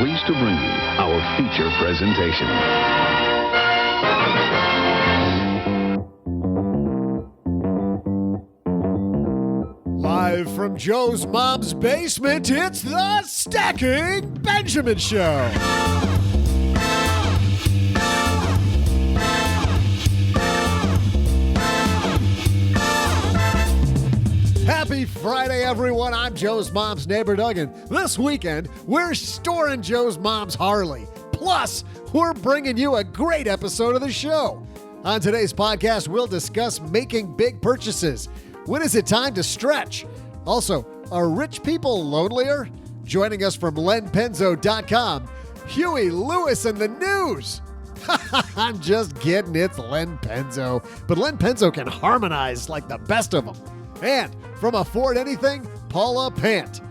pleased to bring you our feature presentation. Live from Joe's mom's basement, it's the Stacking Benjamin Show. Happy Friday, everyone. I'm Joe's mom's neighbor, Doug, and this weekend, we're storing Joe's mom's Harley. Plus, we're bringing you a great episode of the show. On today's podcast, we'll discuss making big purchases. When is it time to stretch? Also, are rich people lonelier? Joining us from lenpenzo.com, Huey Lewis and the news. I'm just kidding, it's Len Penzo. But Len Penzo can harmonize like the best of them. And from Afford Anything, Paula Pant.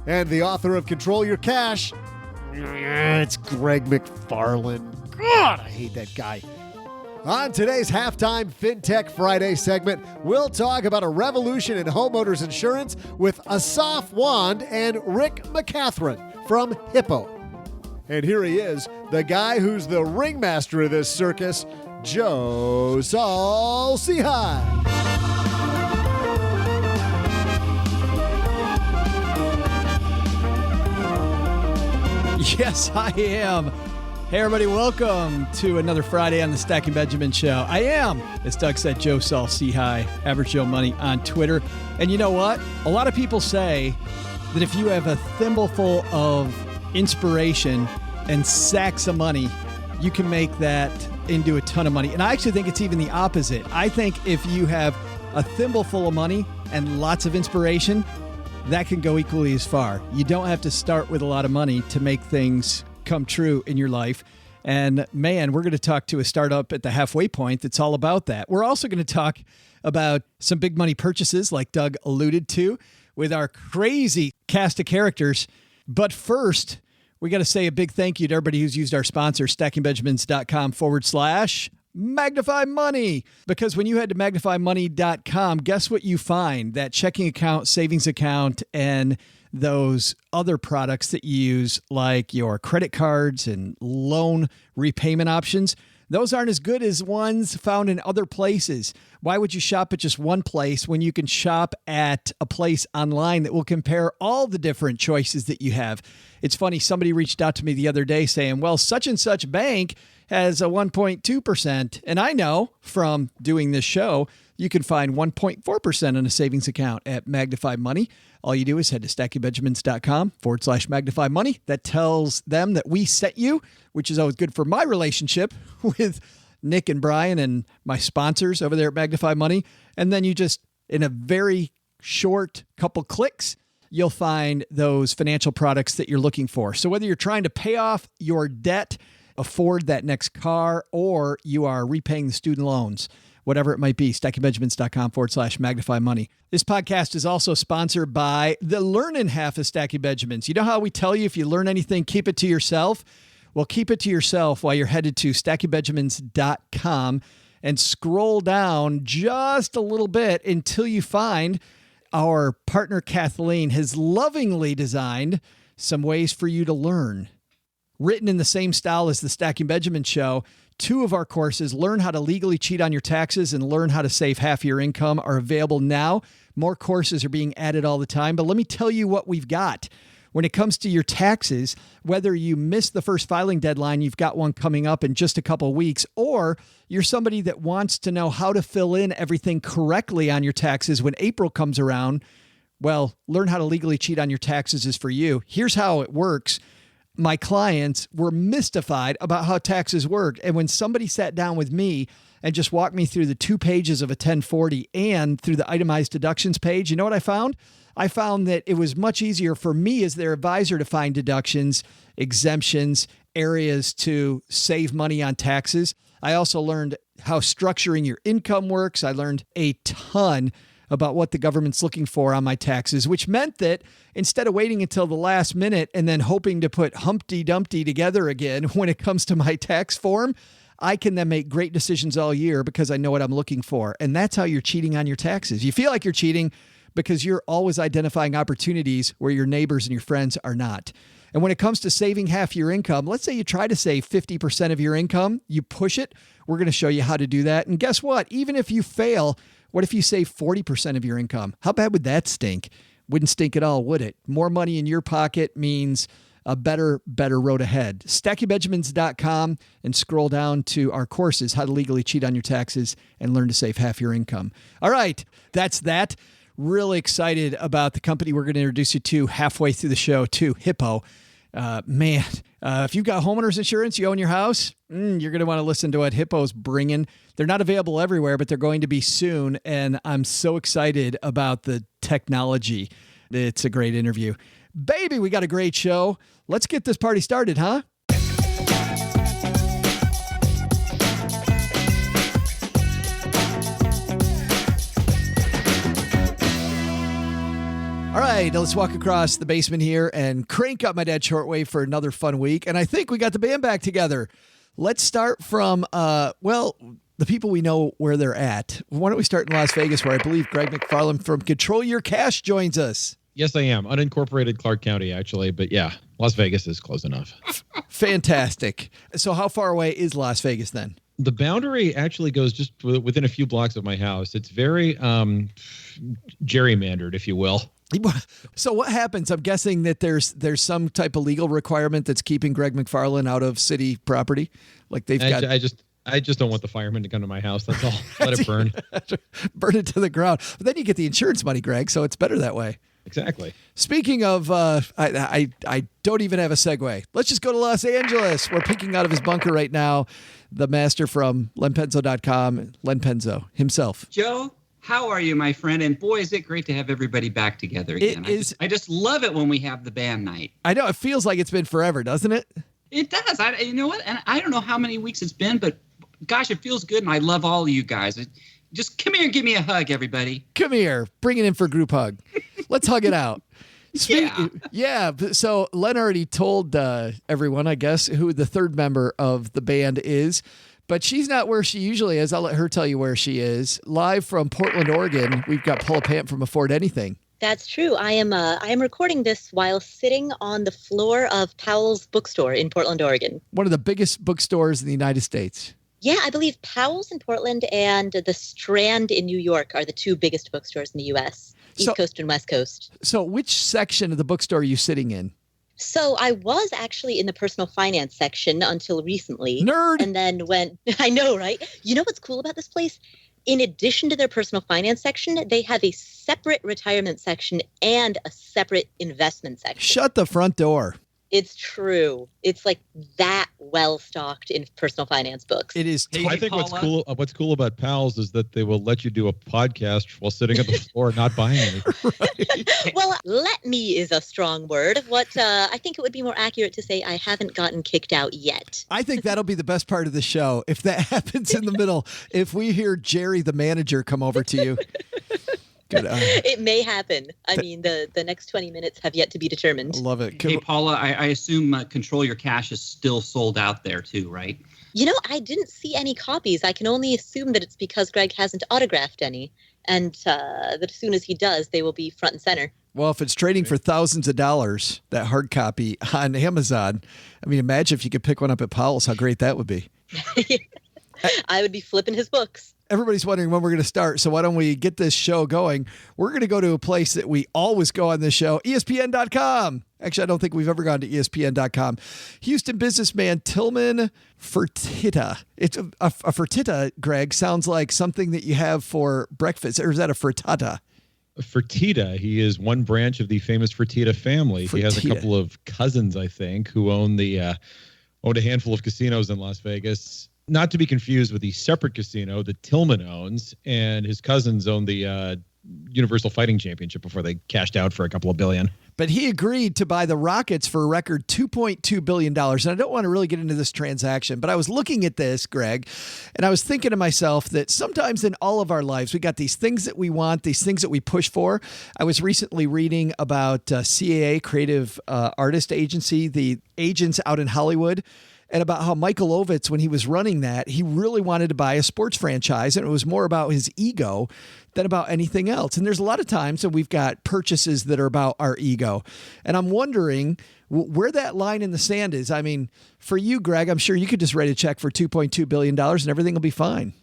And the author of Control Your Cash, it's Greg McFarland. God, I hate that guy. On today's Halftime FinTech Friday segment, we'll talk about a revolution in homeowners insurance with Asaf Wand and Rick McCathron from Hippo. And here he is, the guy who's the ringmaster of this circus, Joe Saul-Sehy. Yes, I am. Hey, everybody, welcome to another Friday on the Stacking Benjamin Show. I am, as Doug said, Joe Saul-Sehy, Average Joe Money on Twitter. And you know what? A lot of people say that if you have a thimbleful of inspiration and sacks of money, you can make that into a ton of money. And I actually think it's even the opposite. I think if you have a thimbleful of money and lots of inspiration, that can go equally as far. You don't have to start with a lot of money to make things come true in your life. And man, we're going to talk to a startup at the halfway point that's all about that. We're also going to talk about some big money purchases like Doug alluded to with our crazy cast of characters. But first, we got to say a big thank you to everybody who's used our sponsor, stackingbenjamins.com/Magnify Money. Because when you head to magnifymoney.com, guess what you find? That checking account, savings account, and those other products that you use, like your credit cards and loan repayment options, those aren't as good as ones found in other places. Why would you shop at just one place when you can shop at a place online that will compare all the different choices that you have? It's funny, somebody reached out to me the other day saying, well, such and such bank has a 1.2%. And I know from doing this show, you can find 1.4% on a savings account at Magnify Money. All you do is head to stackingbenjamins.com/Magnify Money. That tells them that we sent you, which is always good for my relationship with Nick and Brian and my sponsors over there at Magnify Money. And then you just, in a very short couple clicks, you'll find those financial products that you're looking for. So whether you're trying to pay off your debt, afford that next car, or you are repaying the student loans, whatever it might be, stackingbenjamins.com/Magnify Money. This podcast is also sponsored by the learning half of Stacking Benjamins. You know how we tell you if you learn anything, keep it to yourself? Well, keep it to yourself while you're headed to stackingbenjamins.com and scroll down just a little bit until you find our partner Kathleen has lovingly designed some ways for you to learn. Written in the same style as the Stacking Benjamin Show, 2 of our courses, Learn How to Legally Cheat on Your Taxes and Learn How to Save Half Your Income, are available now. More courses are being added all the time, but let me tell you what we've got. When it comes to your taxes, whether you missed the first filing deadline, you've got one coming up in just a couple of weeks, or you're somebody that wants to know how to fill in everything correctly on your taxes when April comes around, well, Learn How to Legally Cheat on Your Taxes is for you. Here's how it works. My clients were mystified about how taxes work. And when somebody sat down with me and just walked me through the 2 pages of a 1040 and through the itemized deductions page, you know what I found? I found that it was much easier for me as their advisor to find deductions, exemptions, areas to save money on taxes. I also learned how structuring your income works. I learned a ton about what the government's looking for on my taxes, which meant that instead of waiting until the last minute and then hoping to put Humpty Dumpty together again when it comes to my tax form, I can then make great decisions all year because I know what I'm looking for. And that's how you're cheating on your taxes. You feel like you're cheating, because you're always identifying opportunities where your neighbors and your friends are not. And when it comes to saving half your income, let's say you try to save 50% of your income, you push it. We're going to show you how to do that. And guess what? Even if you fail, what if you save 40% of your income? How bad would that stink? Wouldn't stink at all, would it? More money in your pocket means a better road ahead. StackyBenjamins.com and scroll down to our courses, how to legally cheat on your taxes and learn to save half your income. All right, that's that. Really excited about the company we're going to introduce you to halfway through the show, too, Hippo. If you've got homeowners insurance, you own your house, you're going to want to listen to what Hippo's bringing. They're not available everywhere, but they're going to be soon, and I'm so excited about the technology. It's a great interview. Baby, we got a great show. Let's get this party started, huh? All right, let's walk across the basement here and crank up my dad's shortwave for another fun week. And I think we got the band back together. Let's start from, the people we know where they're at. Why don't we start in Las Vegas, where I believe Greg McFarland from Control Your Cash joins us. Yes, I am. Unincorporated Clark County, actually. But yeah, Las Vegas is close enough. Fantastic. So how far away is Las Vegas then? The boundary actually goes just within a few blocks of my house. It's very gerrymandered, if you will. So what happens? I'm guessing that there's some type of legal requirement that's keeping Greg McFarland out of city property. Like they've got. I just don't want the firemen to come to my house. That's all. Let it burn. Burn it to the ground. But then you get the insurance money, Greg. So it's better that way. Exactly. Speaking of, I don't even have a segue. Let's just go to Los Angeles. We're peeking out of his bunker right now. The master from lenpenzo.com, Len Penzo himself. Joe, how are you, my friend? And boy, is it great to have everybody back together again. I just love it when we have the band night. I know. It feels like it's been forever, doesn't it? It does. You know what? And I don't know how many weeks it's been, but gosh, it feels good. And I love all of you guys. Just come here and give me a hug, everybody. Come here. Bring it in for a group hug. Let's hug it out. Yeah. So Len already told everyone, I guess, who the third member of the band is. But she's not where she usually is. I'll let her tell you where she is. Live from Portland, Oregon, we've got Paula Pant from Afford Anything. That's true. I am recording this while sitting on the floor of Powell's bookstore in Portland, Oregon. One of the biggest bookstores in the United States. Yeah, I believe Powell's in Portland and the Strand in New York are the two biggest bookstores in the U.S., East Coast and West Coast. So which section of the bookstore are you sitting in? So I was actually in the personal finance section until recently. Nerd! And then I know, right? You know what's cool about this place? In addition to their personal finance section, they have a separate retirement section and a separate investment section. Shut the front door. It's true. It's like that well stocked in personal finance books. It is. I think what's cool about Pals is that they will let you do a podcast while sitting on the floor, not buying anything. Right. Well, let me is a strong word. I think it would be more accurate to say I haven't gotten kicked out yet. I think that'll be the best part of the show. If that happens in the middle, if we hear Jerry, the manager, come over to you. Good. It may happen. I mean, the next 20 minutes have yet to be determined. I love it. Hey, Paula, I assume Control Your Cash is still sold out there too, right? You know, I didn't see any copies. I can only assume that it's because Greg hasn't autographed any. And that as soon as he does, they will be front and center. Well, if it's trading for thousands of dollars, that hard copy on Amazon, I mean, imagine if you could pick one up at Powell's, how great that would be. I would be flipping his books. Everybody's wondering when we're going to start, so why don't we get this show going? We're going to go to a place that we always go on this show, ESPN.com. Actually, I don't think we've ever gone to ESPN.com. Houston businessman Tillman Fertitta. It's a Fertitta, Greg, sounds like something that you have for breakfast, or is that a frittata? Fertitta. He is one branch of the famous Fertitta family. He has a couple of cousins, I think, who own a handful of casinos in Las Vegas. Not to be confused with the separate casino that Tillman owns, and his cousins own the Universal Fighting Championship before they cashed out for a couple of billion. But he agreed to buy the Rockets for a record $2.2 billion. And I don't want to really get into this transaction, but I was looking at this, Greg, and I was thinking to myself that sometimes in all of our lives, we got these things that we want, these things that we push for. I was recently reading about CAA, Creative Artist Agency, the agents out in Hollywood. and about how Michael Ovitz, when he was running that, he really wanted to buy a sports franchise, and it was more about his ego than about anything else. And there's a lot of times that we've got purchases that are about our ego. And I'm wondering where that line in the sand is. I mean, for you, Greg, I'm sure you could just write a check for $2.2 billion and everything will be fine.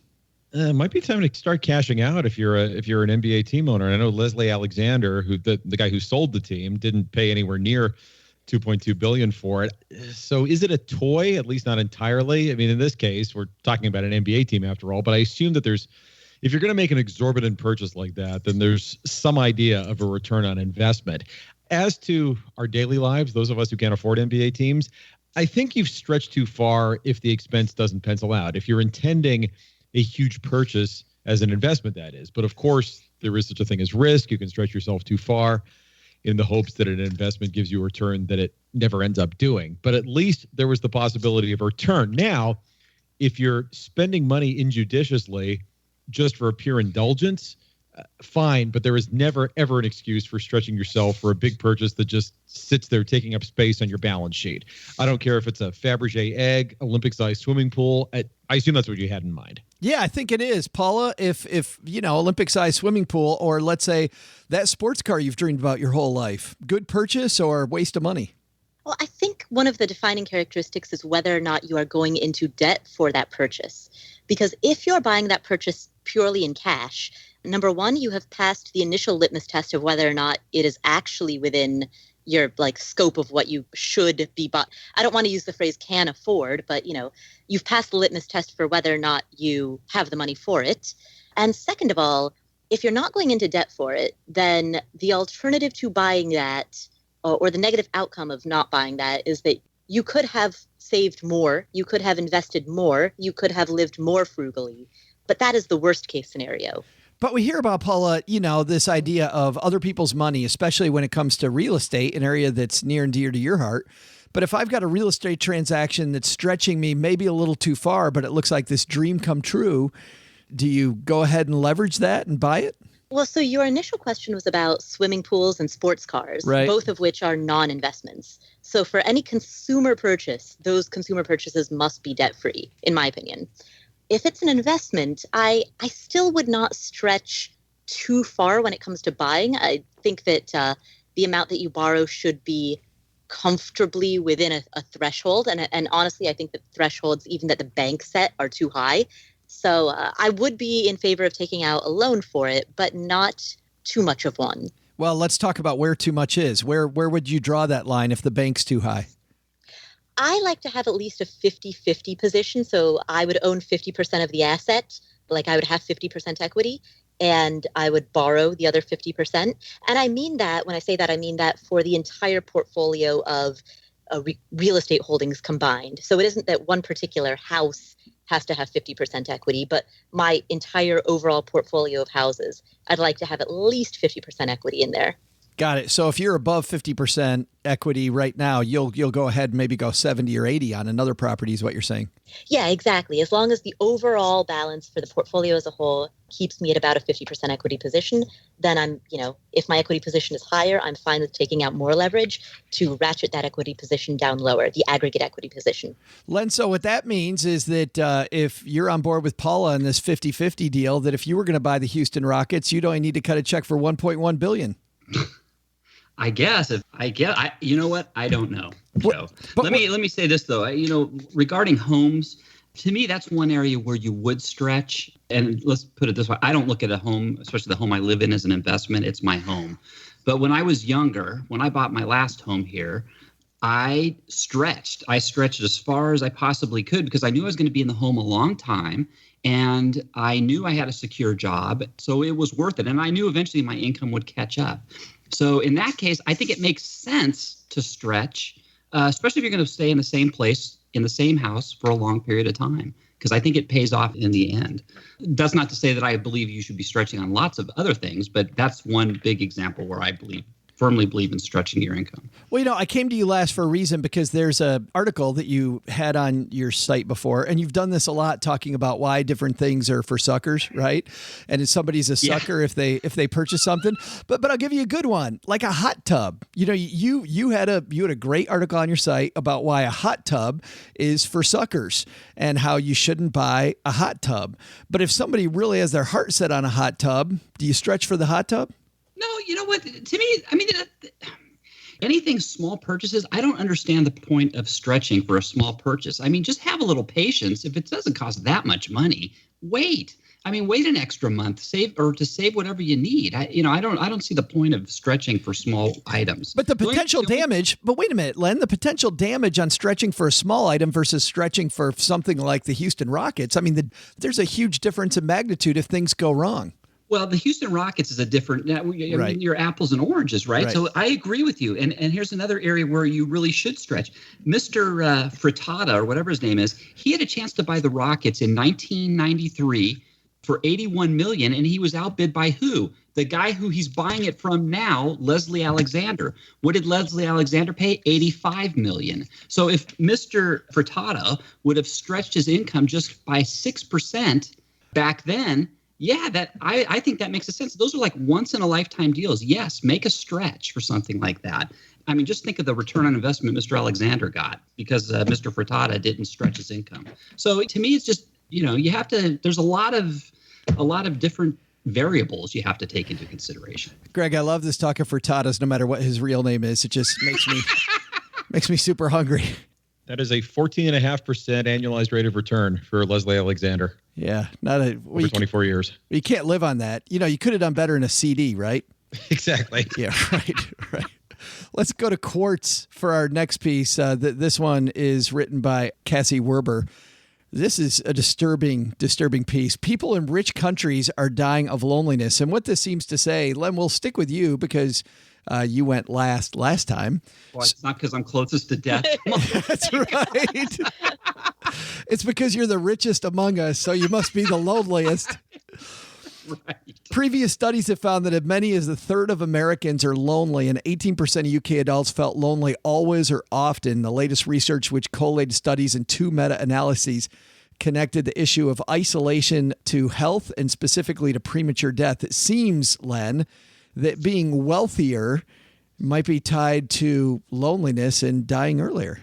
It might be time to start cashing out if you're an NBA team owner. And I know Leslie Alexander, who the guy who sold the team, didn't pay anywhere near $2.2 billion for it. So is it a toy? At least not entirely. I mean, in this case, we're talking about an NBA team after all, but I assume that if you're going to make an exorbitant purchase like that, then there's some idea of a return on investment. As to our daily lives, those of us who can't afford NBA teams, I think you've stretched too far if the expense doesn't pencil out. If you're intending a huge purchase as an investment, that is. But of course, there is such a thing as risk. You can stretch yourself too far in the hopes that an investment gives you a return that it never ends up doing. But at least there was the possibility of a return. Now, if you're spending money injudiciously just for a pure indulgence, fine, but there is never, ever an excuse for stretching yourself for a big purchase that just sits there taking up space on your balance sheet. I don't care if it's a Fabergé egg, Olympic-sized swimming pool. I assume that's what you had in mind. Yeah, I think it is, Paula. If Olympic-sized swimming pool, or let's say that sports car you've dreamed about your whole life, good purchase or waste of money? Well, I think one of the defining characteristics is whether or not you are going into debt for that purchase. Because if you're buying that purchase purely in cash, number one, you have passed the initial litmus test of whether or not it is actually within your scope of what you should be bought. I don't want to use the phrase can afford, but you've passed the litmus test for whether or not you have the money for it. And second of all, if you're not going into debt for it, then the alternative to buying that, or the negative outcome of not buying that, is that you could have saved more, you could have invested more, you could have lived more frugally. But that is the worst case scenario. But we hear about, Paula, this idea of other people's money, especially when it comes to real estate, an area that's near and dear to your heart. But if I've got a real estate transaction that's stretching me maybe a little too far, but it looks like this dream come true, do you go ahead and leverage that and buy it? Well, so your initial question was about swimming pools and sports cars, right, both of which are non-investments. So for any consumer purchase, those consumer purchases must be debt-free, in my opinion. If it's an investment, I still would not stretch too far when it comes to buying. I think that the amount that you borrow should be comfortably within a threshold. And honestly, I think the thresholds, even that the bank set, are too high. So I would be in favor of taking out a loan for it, but not too much of one. Well, let's talk about where too much is. Where would you draw that line if the bank's too high? I like to have at least a 50-50 position. So I would own 50% of the asset, I would have 50% equity, and I would borrow the other 50%. And I mean that, when I say that, I mean that for the entire portfolio of real estate holdings combined. So it isn't that one particular house has to have 50% equity, but my entire overall portfolio of houses, I'd like to have at least 50% equity in there. Got it. So if you're above 50% equity right now, you'll go ahead and maybe go 70 or 80 on another property is what you're saying. Yeah, exactly. As long as the overall balance for the portfolio as a whole keeps me at about a 50% equity position, then I'm, if my equity position is higher, I'm fine with taking out more leverage to ratchet that equity position down lower, the aggregate equity position. Len, so what that means is that if you're on board with Paula in this 50-50 deal, that if you were going to buy the Houston Rockets, you'd only need to cut a check for $1.1 billion. I guess you know what? I don't know, Joe. Let me say this though. Regarding homes, to me, that's one area where you would stretch. And let's put it this way: I don't look at a home, especially the home I live in, as an investment. It's my home. But when I was younger, when I bought my last home here, I stretched. I stretched as far as I possibly could because I knew I was going to be in the home a long time. And I knew I had a secure job, so it was worth it. And I knew eventually my income would catch up. So in that case, I think it makes sense to stretch, especially if you're going to stay in the same place, in the same house for a long period of time, because I think it pays off in the end. That's not to say that I believe you should be stretching on lots of other things, but that's one big example where I believe firmly believe in stretching your income. Well, I came to you last for a reason because there's an article that you had on your site before, and you've done this a lot talking about why different things are for suckers, right? And if somebody's a sucker if they purchase something. But I'll give you a good one, like a hot tub. You had a great article on your site about why a hot tub is for suckers and how you shouldn't buy a hot tub. But if somebody really has their heart set on a hot tub, do you stretch for the hot tub? No, you know what? To me, I mean, anything small purchases, I don't understand the point of stretching for a small purchase. I mean, just have a little patience. If it doesn't cost that much money, wait. I mean, wait an extra month, save whatever you need. I don't see the point of stretching for small items. But the potential damage, but wait a minute, Len, the potential damage on stretching for a small item versus stretching for something like the Houston Rockets. I mean, there's a huge difference in magnitude if things go wrong. Well, the Houston Rockets is a different, I mean, you're apples and oranges, right? So I agree with you. And here's another area where you really should stretch. Mr. Frittata, or whatever his name is, he had a chance to buy the Rockets in 1993 for $81 million, and he was outbid by who? The guy who he's buying it from now, Leslie Alexander. What did Leslie Alexander pay? $85 million. So if Mr. Frittata would have stretched his income just by 6% back then, I think that makes a sense. Those are like once in a lifetime deals. Yes, make a stretch for something like that. I mean, just think of the return on investment Mr. Alexander got because Mr. Frittata didn't stretch his income. So to me, it's just, you have to, there's a lot of different variables you have to take into consideration. Greg, I love this talk of Frittatas no matter what his real name is. It just makes me super hungry. That is a 14.5% annualized rate of return for Leslie Alexander. Yeah. Over 24 years. You can't live on that. You could have done better in a CD, right? Exactly. Yeah, right. Let's go to Quartz for our next piece. This one is written by Cassie Werber. This is a disturbing piece. People in rich countries are dying of loneliness. And what this seems to say, Len, we'll stick with you because you went last time. Well, it's not because I'm closest to death. That's right. It's because you're the richest among us, so you must be the loneliest. Right. Previous studies have found that as many as a third of Americans are lonely, and 18% of UK adults felt lonely always or often. The latest research, which collated studies in 2 meta-analyses, connected the issue of isolation to health and specifically to premature death. It seems, Len, that being wealthier might be tied to loneliness and dying earlier.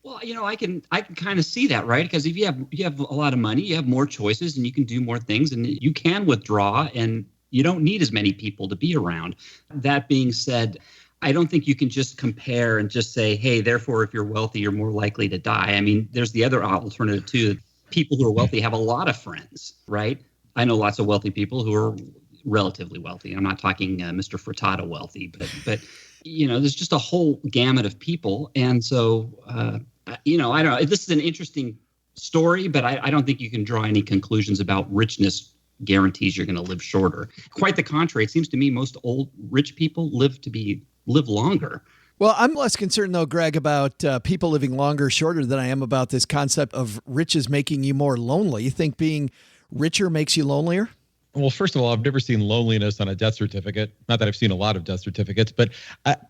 Well, I can kind of see that, right? Because if you have a lot of money, you have more choices and you can do more things and you can withdraw and you don't need as many people to be around. That being said, I don't think you can just compare and just say, hey, therefore, if you're wealthy, you're more likely to die. I mean, there's the other alternative too. People who are wealthy have a lot of friends, right? I know lots of wealthy people who are relatively wealthy. I'm not talking Mr. Frittata wealthy, but there's just a whole gamut of people. And so, I don't know. This is an interesting story, but I don't think you can draw any conclusions about richness guarantees you're going to live shorter. Quite the contrary. It seems to me most old rich people live longer. Well, I'm less concerned, though, Greg, about people living longer, shorter than I am about this concept of riches making you more lonely. You think being richer makes you lonelier? Well, first of all, I've never seen loneliness on a death certificate. Not that I've seen a lot of death certificates, but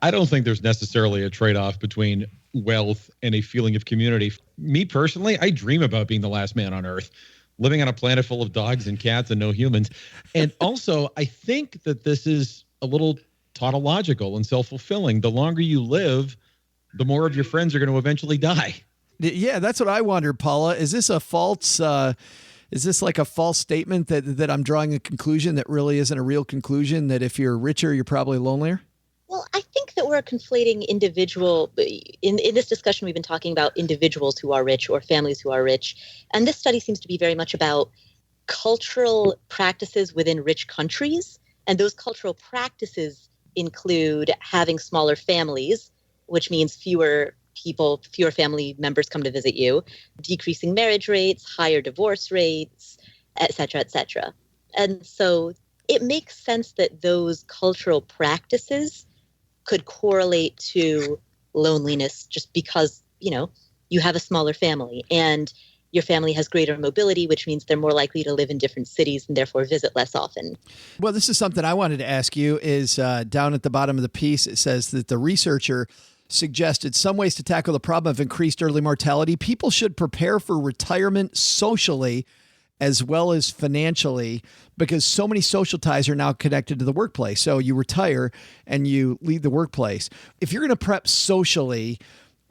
I don't think there's necessarily a trade-off between wealth and a feeling of community. Me personally, I dream about being the last man on Earth, living on a planet full of dogs and cats and no humans. And also, I think that this is a little tautological and self-fulfilling. The longer you live, the more of your friends are going to eventually die. Yeah, that's what I wondered, Paula. Is this a false... Is this like a false statement that I'm drawing a conclusion that really isn't a real conclusion, that if you're richer, you're probably lonelier? Well, I think that we're conflating in this discussion, we've been talking about individuals who are rich or families who are rich. And this study seems to be very much about cultural practices within rich countries. And those cultural practices include having smaller families, which means fewer family members come to visit you, decreasing marriage rates, higher divorce rates, et cetera, et cetera. And so it makes sense that those cultural practices could correlate to loneliness just because, you have a smaller family. And your family has greater mobility, which means they're more likely to live in different cities and therefore visit less often. Well, this is something I wanted to ask you is down at the bottom of the piece, it says that the researcher suggested some ways to tackle the problem of increased early mortality. People should prepare for retirement socially as well as financially, because so many social ties are now connected to the workplace. So you retire and you leave the workplace. If you're going to prep socially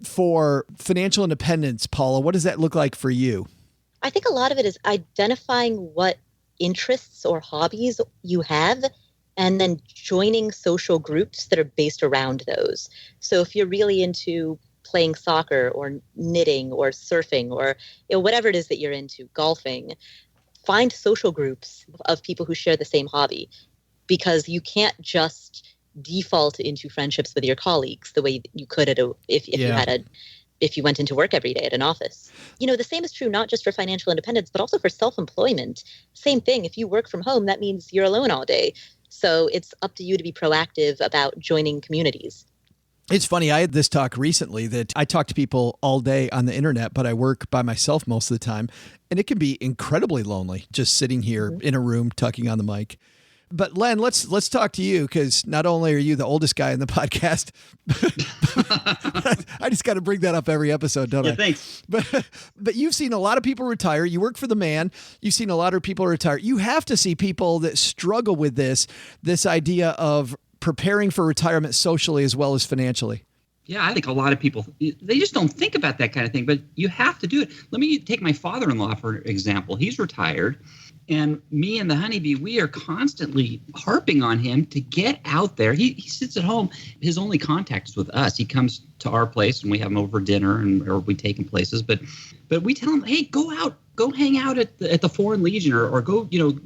for financial independence, Paula, what does that look like for you? I think a lot of it is identifying what interests or hobbies you have and then joining social groups that are based around those. So if you're really into playing soccer or knitting or surfing or whatever it is that you're into, golfing, find social groups of people who share the same hobby, because you can't just default into friendships with your colleagues the way you could if you went into work every day at an office. The same is true not just for financial independence, but also for self-employment. Same thing. If you work from home, that means you're alone all day. So it's up to you to be proactive about joining communities. It's funny. I had this talk recently that I talk to people all day on the internet, but I work by myself most of the time. And it can be incredibly lonely just sitting here in a room talking on the mic. But Len, let's talk to you, because not only are you the oldest guy in the podcast, I just got to bring that up every episode, don't I? Thanks. But you've seen a lot of people retire. You work for the man. You've seen a lot of people retire. You have to see people that struggle with this idea of preparing for retirement socially as well as financially. Yeah, I think a lot of people, they just don't think about that kind of thing, but you have to do it. Let me take my father-in-law, for example. He's retired. And me and the honeybee, we are constantly harping on him to get out there. He sits at home. His only contact is with us. He comes to our place and we have him over dinner or we take him places. But we tell him, hey, go out, go hang out at the Foreign Legion or go to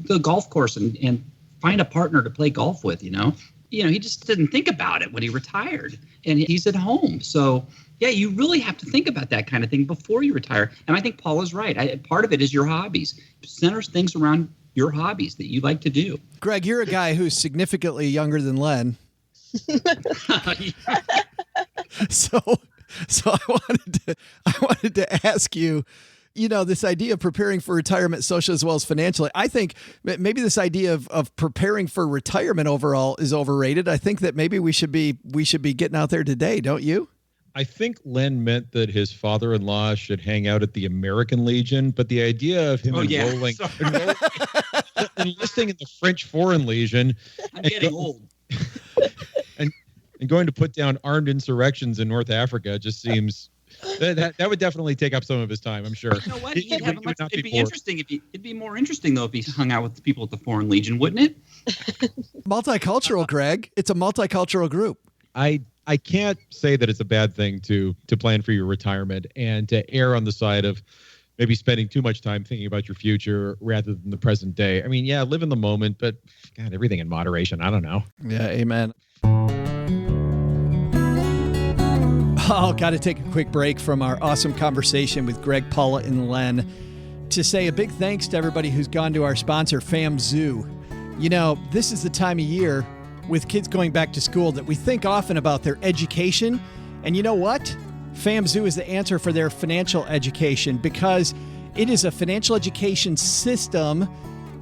the golf course and find a partner to play golf with, He just didn't think about it when he retired, and he's at home. So yeah, you really have to think about that kind of thing before you retire. And I think Paula's right. Part of it is your hobbies. Center things around your hobbies that you like to do. Greg, you're a guy who's significantly younger than Len. So I wanted to ask you, this idea of preparing for retirement socially as well as financially. I think maybe this idea of preparing for retirement overall is overrated. I think that maybe we should be getting out there today, don't you? I think Len meant that his father-in-law should hang out at the American Legion, but the idea of him enlisting in the French Foreign Legion, I'm getting old, and going to put down armed insurrections in North Africa just seems that would definitely take up some of his time, I'm sure. You know what? It'd be interesting it'd be more interesting though if he hung out with the people at the Foreign Legion, wouldn't it? Multicultural, Greg. It's a multicultural group. I can't say that it's a bad thing to plan for your retirement and to err on the side of maybe spending too much time thinking about your future rather than the present day. I mean, yeah, live in the moment, but God, everything in moderation. I don't know. Yeah, amen. Oh, got to take a quick break from our awesome conversation with Greg, Paula, and Len to say a big thanks to everybody who's gone to our sponsor, FamZoo. This is the time of year with kids going back to school that we think often about their education. And you know what? FamZoo is the answer for their financial education, because it is a financial education system,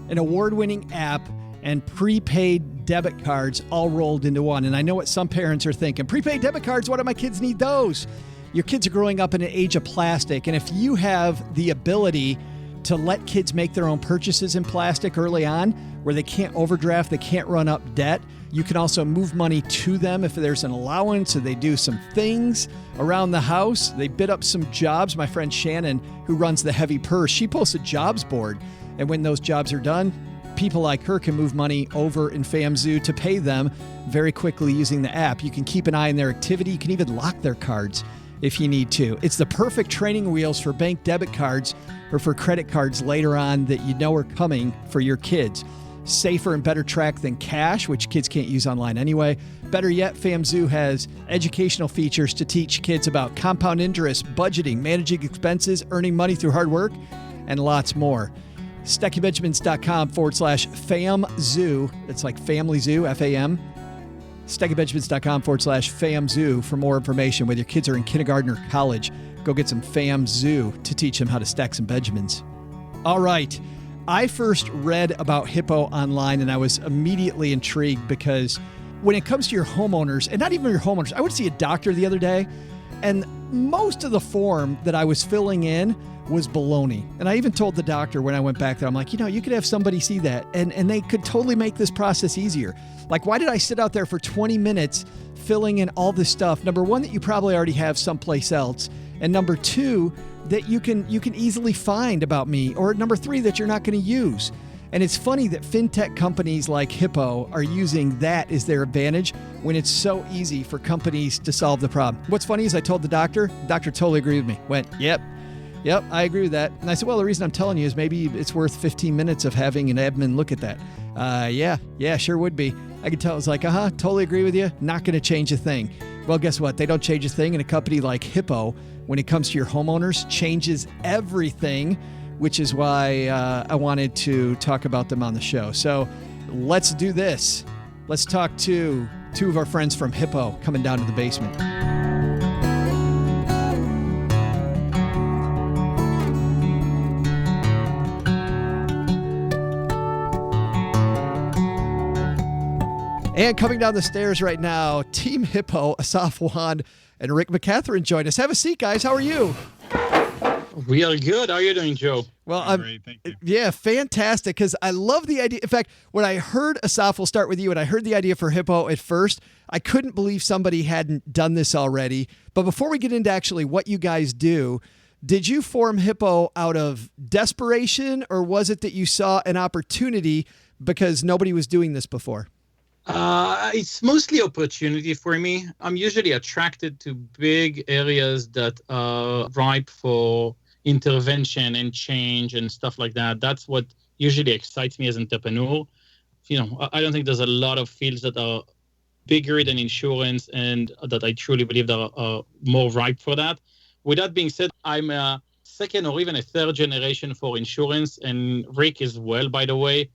an award-winning app, and prepaid debit cards all rolled into one. And I know what some parents are thinking. Prepaid debit cards, why do my kids need those? Your kids are growing up in an age of plastic. And if you have the ability to let kids make their own purchases in plastic early on, where they can't overdraft, they can't run up debt, you can also move money to them if there's an allowance, or they do some things around the house. They bid up some jobs. My friend Shannon, who runs the Heavy Purse, she posts a jobs board. And when those jobs are done, people like her can move money over in FamZoo to pay them very quickly using the app. You can keep an eye on their activity. You can even lock their cards if you need to. It's the perfect training wheels for bank debit cards or for credit cards later on that are coming for your kids. Safer and better track than cash, which kids can't use online anyway. Better yet, FamZoo has educational features to teach kids about compound interest, budgeting, managing expenses, earning money through hard work, and lots more. SteckyBenjamins.com/FamZoo. It's like Family Zoo, F-A-M. SteckyBenjamins.com/FamZoo for more information, whether your kids are in kindergarten or college. Go get some Fam Zoo to teach him how to stack some Benjamins. All right. I first read about Hippo online, and I was immediately intrigued because when it comes to your homeowners, and not even your homeowners, I went to see a doctor the other day, and most of the form that I was filling in was baloney. And I even told the doctor when I went back there, I'm like, you could have somebody see that, and they could totally make this process easier. Like, why did I sit out there for 20 minutes filling in all this stuff? Number one, that you probably already have someplace else. And number two, that you can easily find about me. Or number three, that you're not going to use. And it's funny that fintech companies like Hippo are using that as their advantage when it's so easy for companies to solve the problem. What's funny is I told the doctor totally agreed with me. Went, yep, I agree with that. And I said, well, the reason I'm telling you is maybe it's worth 15 minutes of having an admin look at that. Yeah, sure would be. I could tell. I was like, totally agree with you. Not going to change a thing. Well, guess what? They don't change a thing. And a company like Hippo, when it comes to your homeowners, changes everything, which is why I wanted to talk about them on the show. So let's do this. Let's talk to two of our friends from Hippo coming down to the basement. And coming down the stairs right now, Team Hippo, Asaf Wan and Rick McCatherine join us. Have a seat, guys. How are you? We are good. How are you doing, Joe? Well, I'm great. Thank you. Yeah, fantastic. Because I love the idea. In fact, when I heard, Asaf, we'll start with you, and I heard the idea for Hippo at first, I couldn't believe somebody hadn't done this already. But before we get into actually what you guys do, did you form Hippo out of desperation, or was it that you saw an opportunity because nobody was doing this before? It's mostly opportunity for me. I'm usually attracted to big areas that are ripe for intervention and change and stuff like that. That's what usually excites me as an entrepreneur. I don't think there's a lot of fields that are bigger than insurance and that I truly believe that are more ripe for that. With that being said, I'm a second or even a third generation for insurance, and Rick as well, by the way.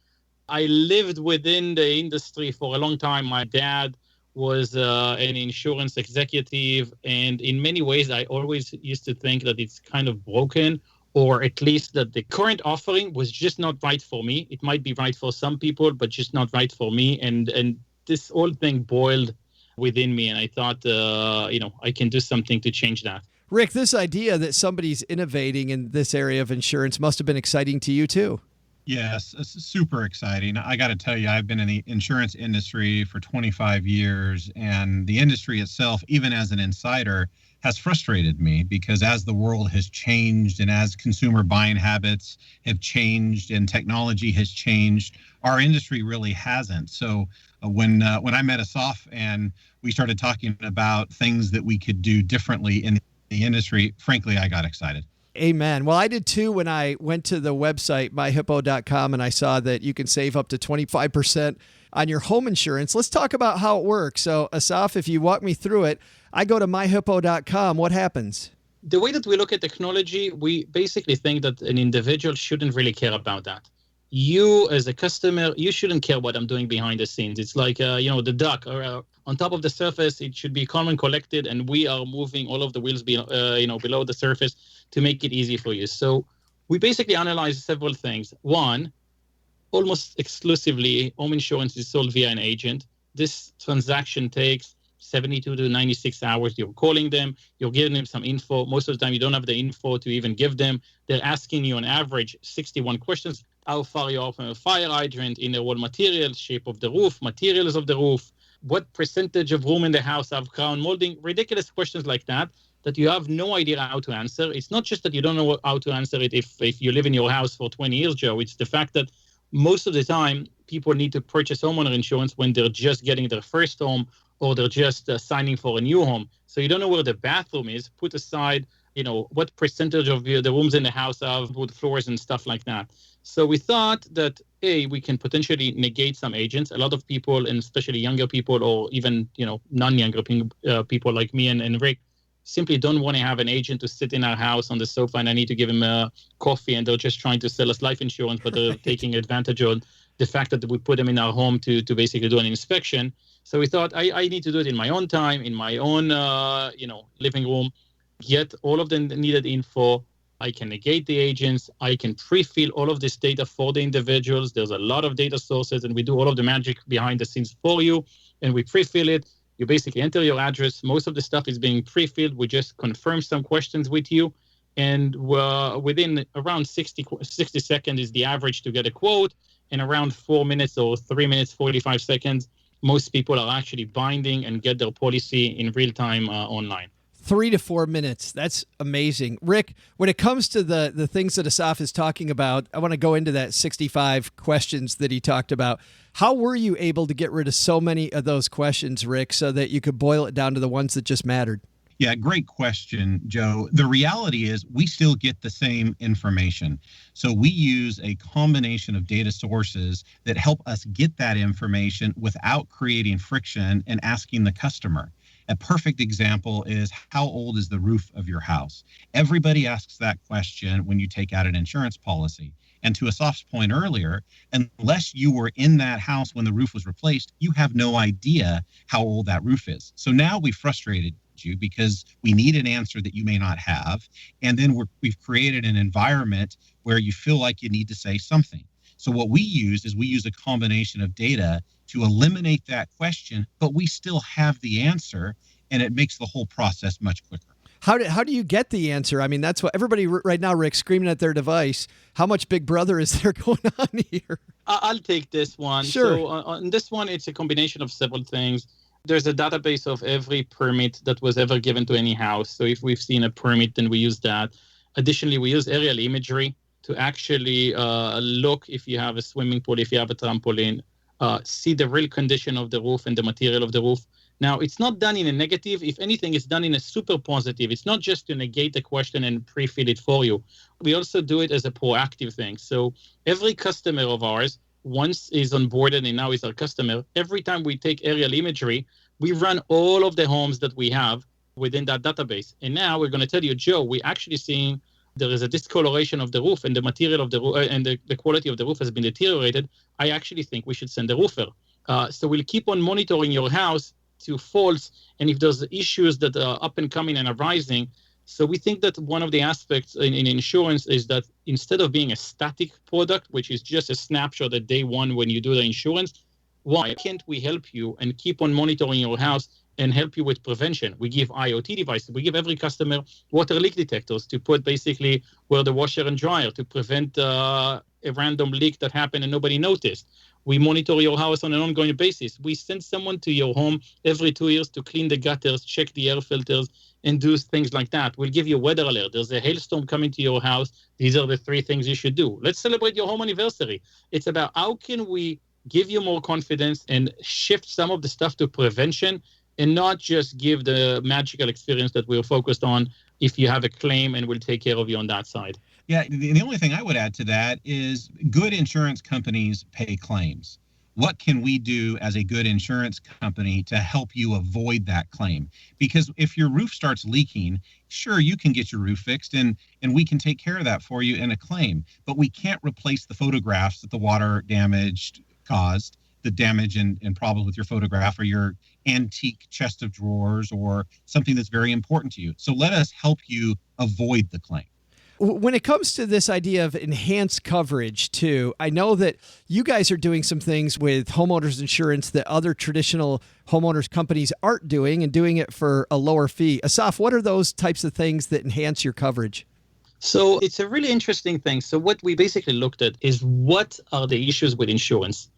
I lived within the industry for a long time. My dad was an insurance executive, and in many ways, I always used to think that it's kind of broken, or at least that the current offering was just not right for me. It might be right for some people, but just not right for me. And this whole thing boiled within me, and I thought, I can do something to change that. Rick, this idea that somebody's innovating in this area of insurance must have been exciting to you, too. Yes, it's super exciting. I got to tell you, I've been in the insurance industry for 25 years, and the industry itself, even as an insider, has frustrated me because as the world has changed and as consumer buying habits have changed and technology has changed, our industry really hasn't. So when I met Asaf and we started talking about things that we could do differently in the industry, frankly, I got excited. Amen. Well, I did too when I went to the website, myhippo.com, and I saw that you can save up to 25% on your home insurance. Let's talk about how it works. So, Asaf, if you walk me through it, I go to myhippo.com. What happens? The way that we look at technology, we basically think that an individual shouldn't really care about that. You, as a customer, you shouldn't care what I'm doing behind the scenes. It's like, the duck. On top of the surface, it should be calm and collected, and we are moving all of the wheels below the surface to make it easy for you. So we basically analyze several things. One, almost exclusively, home insurance is sold via an agent. This transaction takes 72 to 96 hours. You're calling them, you're giving them some info. Most of the time, you don't have the info to even give them. They're asking you on average 61 questions. How far you are from a fire hydrant, in the wall materials, shape of the roof, materials of the roof, what percentage of room in the house have crown molding, ridiculous questions like that you have no idea how to answer. It's not just that you don't know how to answer it if you live in your house for 20 years, Joe. It's the fact that most of the time people need to purchase homeowner insurance when they're just getting their first home or they're just signing for a new home. So you don't know where the bathroom is. Put aside, what percentage of the rooms in the house have wood floors and stuff like that. So we thought that, we can potentially negate some agents. A lot of people, and especially younger people or even, non-younger people like me and Rick, simply don't want to have an agent to sit in our house on the sofa and I need to give him a coffee and they're just trying to sell us life insurance, but they're taking advantage of the fact that we put them in our home to basically do an inspection. So we thought I need to do it in my own time, in my own, living room. get all of the needed info. I can negate the agents. I can pre-fill all of this data for the individuals. There's a lot of data sources, and we do all of the magic behind the scenes for you, and we pre-fill it. You basically enter your address. Most of the stuff is being pre-filled. We just confirm some questions with you, and within around 60 seconds is the average to get a quote, and around 4 minutes or 3 minutes, 45 seconds, most people are actually binding and get their policy in real time online. 3 to 4 minutes. That's amazing. Rick, when it comes to the things that Asaf is talking about, I want to go into that 65 questions that he talked about. How were you able to get rid of so many of those questions, Rick, so that you could boil it down to the ones that just mattered? Yeah, great question, Joe. The reality is we still get the same information. So we use a combination of data sources that help us get that information without creating friction and asking the customer. A perfect example is, how old is the roof of your house? Everybody asks that question when you take out an insurance policy. And to Asaf's point earlier, unless you were in that house when the roof was replaced, you have no idea how old that roof is. So now we frustrated you because we need an answer that you may not have. And then we've created an environment where you feel like you need to say something. So what we use a combination of data to eliminate that question, but we still have the answer, and it makes the whole process much quicker. How do you get the answer? I mean, that's what everybody right now, Rick, screaming at their device. How much Big Brother is there going on here? I'll take this one. Sure. So on this one, it's a combination of several things. There's a database of every permit that was ever given to any house. So if we've seen a permit, then we use that. Additionally, we use aerial imagery to actually look if you have a swimming pool, if you have a trampoline, see the real condition of the roof and the material of the roof. Now, it's not done in a negative. If anything, it's done in a super positive. It's not just to negate the question and pre-fill it for you. We also do it as a proactive thing. So every customer of ours, once is onboarded and now is our customer, every time we take aerial imagery, we run all of the homes that we have within that database. And now we're going to tell you, Joe, we're actually seeing there is a discoloration of the roof and the material of the roof and the quality of the roof has been deteriorated. I actually think we should send a roofer. So we'll keep on monitoring your house to faults, and if there's issues that are up and coming and arising. So we think that one of the aspects in insurance is that instead of being a static product, which is just a snapshot at day one when you do the insurance, why can't we help you and keep on monitoring your house and help you with prevention? We give IoT devices. We give every customer water leak detectors to put basically where the washer and dryer to prevent a random leak that happened and nobody noticed. We monitor your house on an ongoing basis. We send someone to your home every 2 years to clean the gutters, check the air filters, and do things like that. We'll give you a weather alert. There's a hailstorm coming to your house. These are the 3 things you should do. Let's celebrate your home anniversary. It's about how can we give you more confidence and shift some of the stuff to prevention and not just give the magical experience that we're focused on if you have a claim and we'll take care of you on that side. Yeah, the only thing I would add to that is good insurance companies pay claims. What can we do as a good insurance company to help you avoid that claim? Because if your roof starts leaking, sure, you can get your roof fixed and we can take care of that for you in a claim. But we can't replace the photographs that the water damage caused, the damage and problem with your photograph or your antique chest of drawers or something that's very important to you. So let us help you avoid the claim. When it comes to this idea of enhanced coverage, too, I know that you guys are doing some things with homeowners insurance that other traditional homeowners companies aren't doing and doing it for a lower fee. Asaf, what are those types of things that enhance your coverage? So it's a really interesting thing. So what we basically looked at is what are the issues with insurance?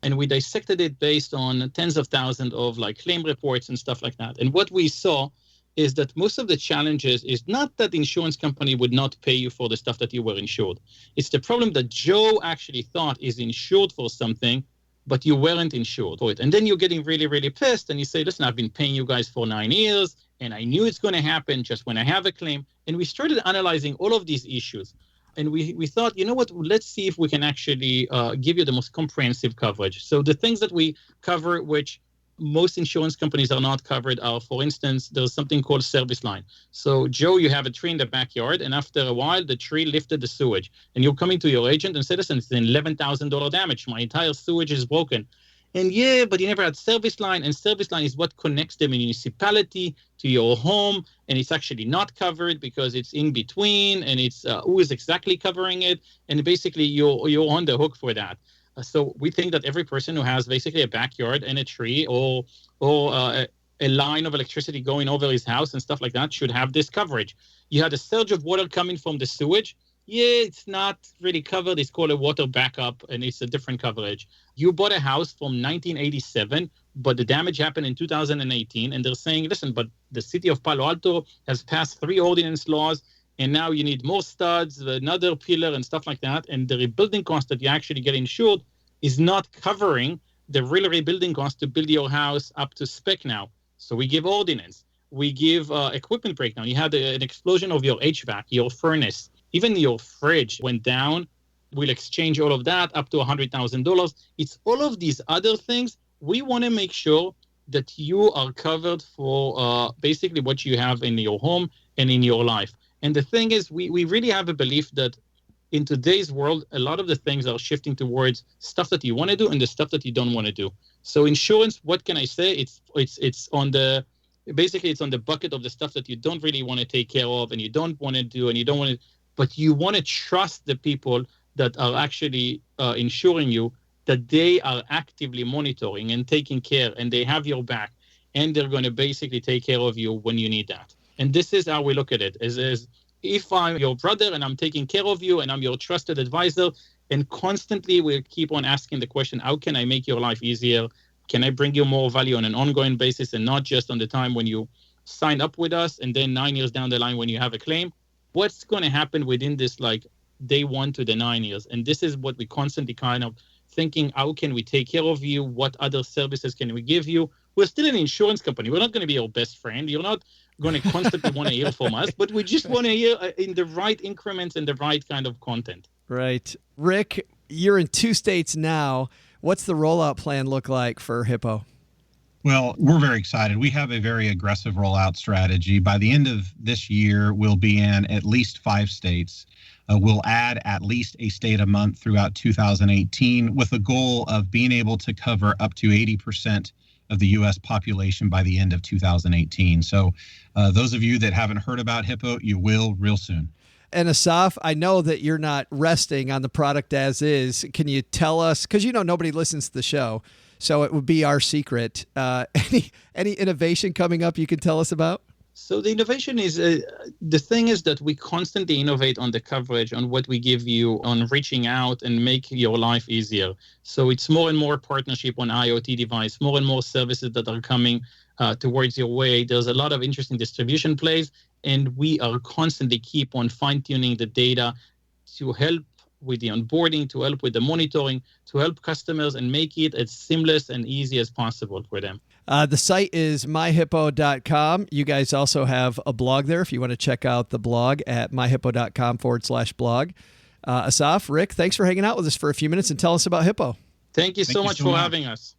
And we dissected it based on tens of thousands of claim reports and stuff like that. And what we saw is that most of the challenges is not that the insurance company would not pay you for the stuff that you were insured. It's the problem that Joe actually thought is insured for something, but you weren't insured for it. And then you're getting really, really pissed and you say, listen, I've been paying you guys for 9 years and I knew it's going to happen just when I have a claim. And we started analyzing all of these issues. And we thought, you know what, let's see if we can actually give you the most comprehensive coverage. So the things that we cover, which most insurance companies are not covered, are, for instance, there's something called service line. So, Joe, you have a tree in the backyard, and after a while, the tree lifted the sewage. And you're coming to your agent and say, listen, it's an $11,000 damage. My entire sewage is broken. And yeah, but you never had service line, and service line is what connects the municipality to your home, and it's actually not covered because it's in between, and it's who is exactly covering it, and basically you're on the hook for that. So we think that every person who has basically a backyard and a tree or a line of electricity going over his house and stuff like that should have this coverage. You had a surge of water coming from the sewage. Yeah, it's not really covered. It's called a water backup, and it's a different coverage. You bought a house from 1987, but the damage happened in 2018, and they're saying, listen, but the city of Palo Alto has passed 3 ordinance laws, and now you need more studs, another pillar, and stuff like that. And the rebuilding cost that you actually get insured is not covering the real rebuilding cost to build your house up to spec now. So we give ordinance. We give equipment breakdown. You had an explosion of your HVAC, your furnace, even your fridge went down. We'll exchange all of that up to $100,000. It's all of these other things. We want to make sure that you are covered for basically what you have in your home and in your life. And the thing is, we really have a belief that in today's world, a lot of the things are shifting towards stuff that you want to do and the stuff that you don't want to do. So insurance, what can I say? It's on the bucket of the stuff that you don't really want to take care of and you don't want to do and you don't want to, but you want to trust the people that are actually insuring you, that they are actively monitoring and taking care and they have your back and they're going to basically take care of you when you need that. And this is how we look at it, is if I'm your brother and I'm taking care of you and I'm your trusted advisor, and constantly we'll keep on asking the question, how can I make your life easier? Can I bring you more value on an ongoing basis and not just on the time when you sign up with us and then 9 years down the line when you have a claim? What's going to happen within this like day 1 to the 9 years? And this is what we constantly kind of thinking, how can we take care of you? What other services can we give you? We're still an insurance company. We're not going to be your best friend. You're not going to constantly want to hear from us, but we just want to hear in the right increments and the right kind of content. Right. Rick, you're in 2 states now. What's the rollout plan look like for Hippo? Well, we're very excited. We have a very aggressive rollout strategy. By the end of this year, we'll be in at least 5 states. We'll add at least a state a month throughout 2018 with a goal of being able to cover up to 80% of the U.S. population by the end of 2018. So those of you that haven't heard about Hippo, you will real soon. And Asaf, I know that you're not resting on the product as is. Can you tell us, because nobody listens to the show, so it would be our secret. Any innovation coming up you can tell us about? So the innovation is, the thing is that we constantly innovate on the coverage, on what we give you, on reaching out and make your life easier. So it's more and more partnership on IoT device, more and more services that are coming towards your way. There's a lot of interesting distribution plays, and we are constantly keep on fine-tuning the data to help with the onboarding, to help with the monitoring, to help customers and make it as seamless and easy as possible for them. The site is myhippo.com. You guys also have a blog there if you want to check out the blog at myhippo.com/blog. Asaf, Rick, thanks for hanging out with us for a few minutes and tell us about Hippo. Thank you so much for having us.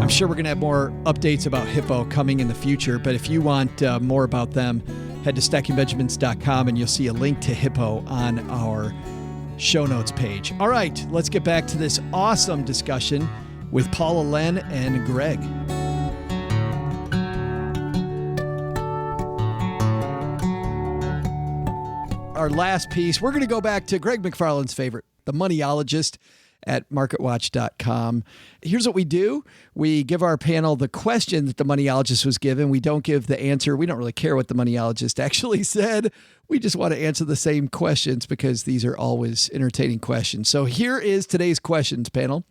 I'm sure we're going to have more updates about Hippo coming in the future, but if you want more about them, head to stackingbenjamins.com and you'll see a link to Hippo on our show notes page. All right, let's get back to this awesome discussion with Paula, Len, and Greg. Our last piece, we're going to go back to Greg McFarland's favorite, the moneyologist at marketwatch.com. Here's what we do. We give our panel the question that the moneyologist was given. We don't give the answer. We don't really care what the moneyologist actually said. We just want to answer the same questions because these are always entertaining questions. So here is today's questions panel.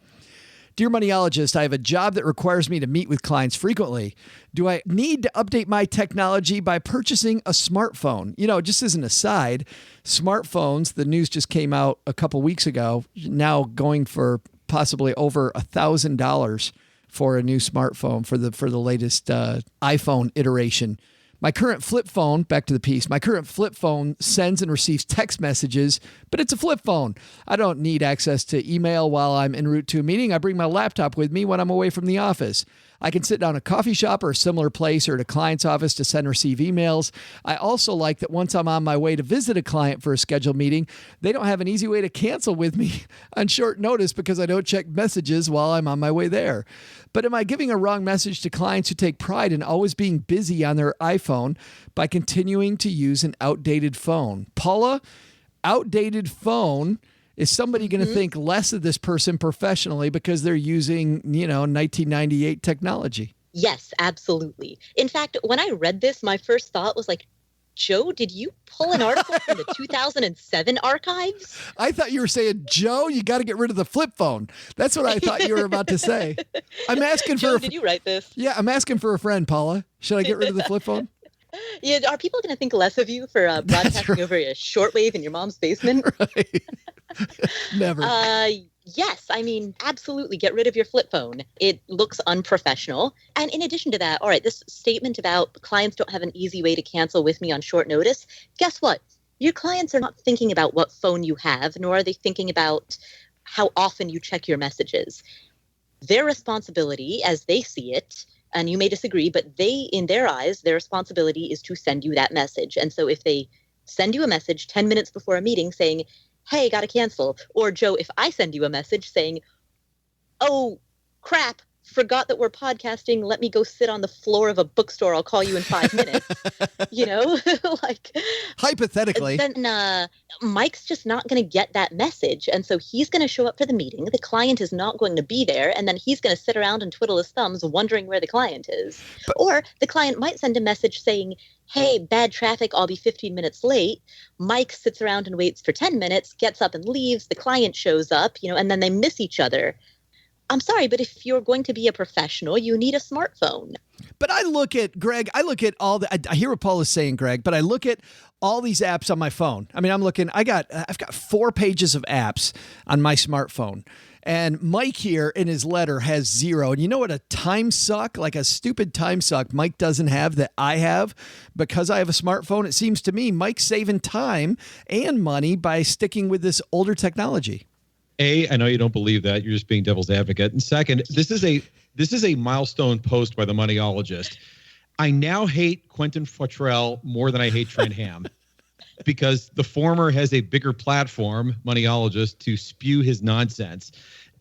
Dear moneyologist, I have a job that requires me to meet with clients frequently. Do I need to update my technology by purchasing a smartphone? Just as an aside, smartphones, the news just came out a couple weeks ago, now going for possibly over $1,000 for a new smartphone for the latest iPhone iteration. My current flip phone, back to the piece, my current flip phone sends and receives text messages, but it's a flip phone. I don't need access to email while I'm en route to a meeting. I bring my laptop with me when I'm away from the office. I can sit down at a coffee shop or a similar place or at a client's office to send and receive emails. I also like that once I'm on my way to visit a client for a scheduled meeting, they don't have an easy way to cancel with me on short notice because I don't check messages while I'm on my way there. But am I giving a wrong message to clients who take pride in always being busy on their iPhone by continuing to use an outdated phone? Paula, outdated phone. Is somebody going to think less of this person professionally because they're using, 1998 technology? Yes, absolutely. In fact, when I read this, my first thought was like, Joe, did you pull an article from the 2007 archives? I thought you were saying, Joe, you got to get rid of the flip phone. That's what I thought you were about to say. I'm asking Joe, for did you write this? Yeah, I'm asking for a friend, Paula. Should I get rid of the flip phone? Yeah, are people going to think less of you for broadcasting over a shortwave in your mom's basement? Right. Never. Yes, I mean, absolutely get rid of your flip phone. It looks unprofessional. And in addition to that, all right, this statement about clients don't have an easy way to cancel with me on short notice. Guess what? Your clients are not thinking about what phone you have, nor are they thinking about how often you check your messages. Their responsibility, as they see it, and you may disagree, but they, in their eyes, their responsibility is to send you that message. And so if they send you a message 10 minutes before a meeting saying, hey, got to cancel. Or Joe, if I send you a message saying, oh, crap, forgot that we're podcasting. Let me go sit on the floor of a bookstore. I'll call you in 5 minutes. Like hypothetically, then Mike's just not going to get that message. And so he's going to show up for the meeting. The client is not going to be there. And then he's going to sit around and twiddle his thumbs wondering where the client is. Or the client might send a message saying, hey, bad traffic, I'll be 15 minutes late. Mike sits around and waits for 10 minutes, gets up and leaves. The client shows up, and then they miss each other. I'm sorry, but if you're going to be a professional, you need a smartphone. But I look at all I hear what Paul is saying, Greg, but I look at all these apps on my phone. I mean, I've got 4 pages of apps on my smartphone. And Mike here in his letter has 0. And you know what a time suck, like a stupid time suck Mike doesn't have that I have because I have a smartphone? It seems to me Mike's saving time and money by sticking with this older technology. I know you don't believe that. You're just being devil's advocate. And second, this is a milestone post by the Moneyologist. I now hate Quentin Futrell more than I hate Trent Ham because the former has a bigger platform, Moneyologist, to spew his nonsense.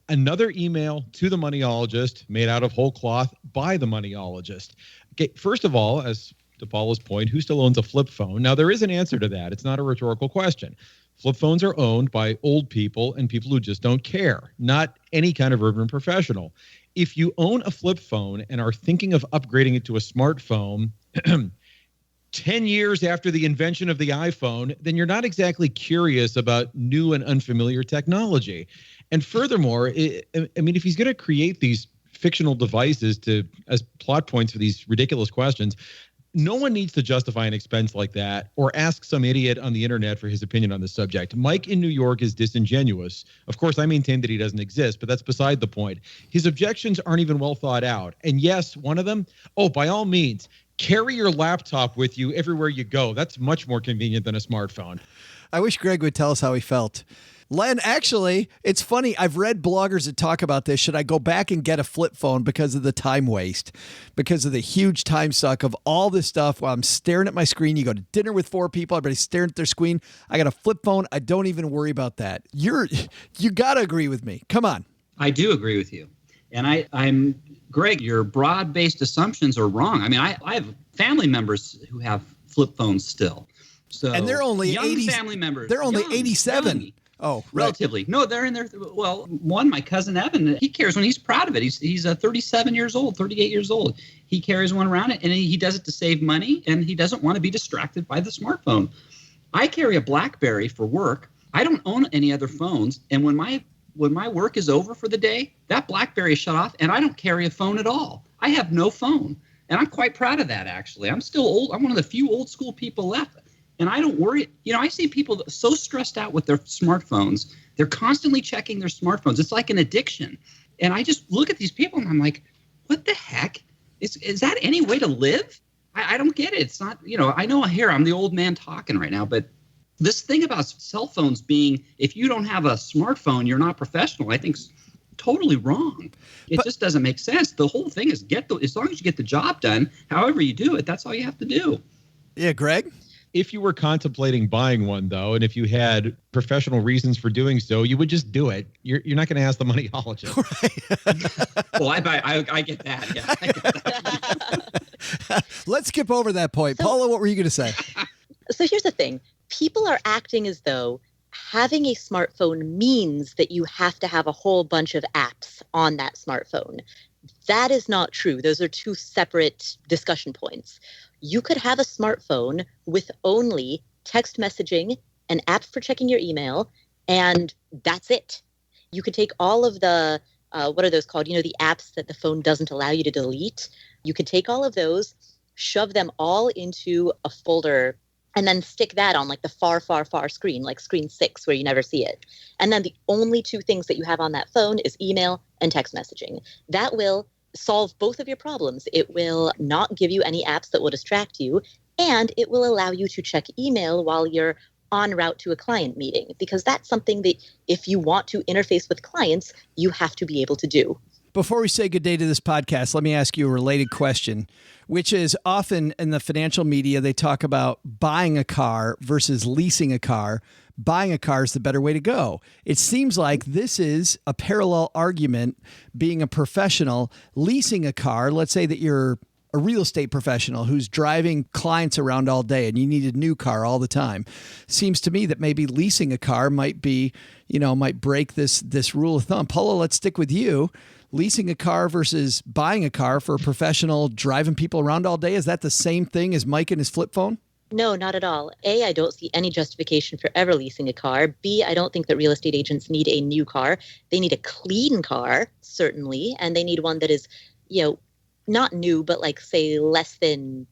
Another email to the Moneyologist made out of whole cloth by the Moneyologist. Okay, first of all, as to Paula's point, who still owns a flip phone? Now, there is an answer to that. It's not a rhetorical question. Flip phones are owned by old people and people who just don't care, not any kind of urban professional. If you own a flip phone and are thinking of upgrading it to a smartphone 10 years after the invention of the iPhone, then you're not exactly curious about new and unfamiliar technology. And furthermore, if he's going to create these fictional devices as plot points for these ridiculous questions, no one needs to justify an expense like that or ask some idiot on the internet for his opinion on the subject. Mike in New York is disingenuous. Of course, I maintain that he doesn't exist, but that's beside the point. His objections aren't even well thought out. And yes, one of them, by all means, carry your laptop with you everywhere you go. That's much more convenient than a smartphone. I wish Greg would tell us how he felt. Len, actually, it's funny. I've read bloggers that talk about this. Should I go back and get a flip phone because of the time waste, because of the huge time suck of all this stuff while I'm staring at my screen? You go to dinner with 4 people, everybody's staring at their screen. I got a flip phone. I don't even worry about that. You got to agree with me. Come on. I do agree with you. And I'm Greg, your broad-based assumptions are wrong. I mean, I have family members who have flip phones still. So and they're only young 80 family members. They're only 87. Young. Oh, right. Relatively. No, they're in there. Well, my cousin Evan, he carries one. He's proud of it. He's 37 years old, 38 years old. He carries one around it, and he does it to save money, and he doesn't want to be distracted by the smartphone. I carry a BlackBerry for work. I don't own any other phones, and when my work is over for the day, that BlackBerry is shut off, and I don't carry a phone at all. I have no phone, and I'm quite proud of that, actually. I'm still old. I'm one of the few old school people left. And I don't worry. I see people so stressed out with their smartphones. They're constantly checking their smartphones. It's like an addiction. And I just look at these people and I'm like, what the heck? Is that any way to live? I don't get it. It's not, I know here I'm the old man talking right now, but this thing about cell phones being, if you don't have a smartphone, you're not professional, I think's totally wrong. It just doesn't make sense. The whole thing is as long as you get the job done, however you do it, that's all you have to do. Yeah, Greg? If you were contemplating buying one, though, and if you had professional reasons for doing so, you would just do it. You're not going to ask the moneyologist. Right. Well, I get that. Yeah, I get that. Let's skip over that point. Paula, what were you going to say? So here's the thing. People are acting as though having a smartphone means that you have to have a whole bunch of apps on that smartphone. That is not true. Those are two separate discussion points. You could have a smartphone with only text messaging, an app for checking your email, and that's it. You could take all of the, what are those called? The apps that the phone doesn't allow you to delete. You could take all of those, shove them all into a folder, and then stick that on like the far, far, far screen, like screen 6 where you never see it. And then the only two things that you have on that phone is email and text messaging. That will solve both of your problems. It will not give you any apps that will distract you, and it will allow you to check email while you're en route to a client meeting, because that's something that if you want to interface with clients, you have to be able to do. Before we say good day to this podcast, let me ask you a related question, which is often in the financial media, they talk about buying a car versus leasing a car. Buying a car is the better way to go. It seems like this is a parallel argument, being a professional, leasing a car. Let's say that you're a real estate professional who's driving clients around all day and you need a new car all the time. Seems to me that maybe leasing a car might be, might break this rule of thumb. Paula, let's stick with you. Leasing a car versus buying a car for a professional driving people around all day. Is that the same thing as Mike and his flip phone? No, not at all. A, I don't see any justification for ever leasing a car. B, I don't think that real estate agents need a new car. They need a clean car, certainly, and they need one that is, not new, but like, say, less than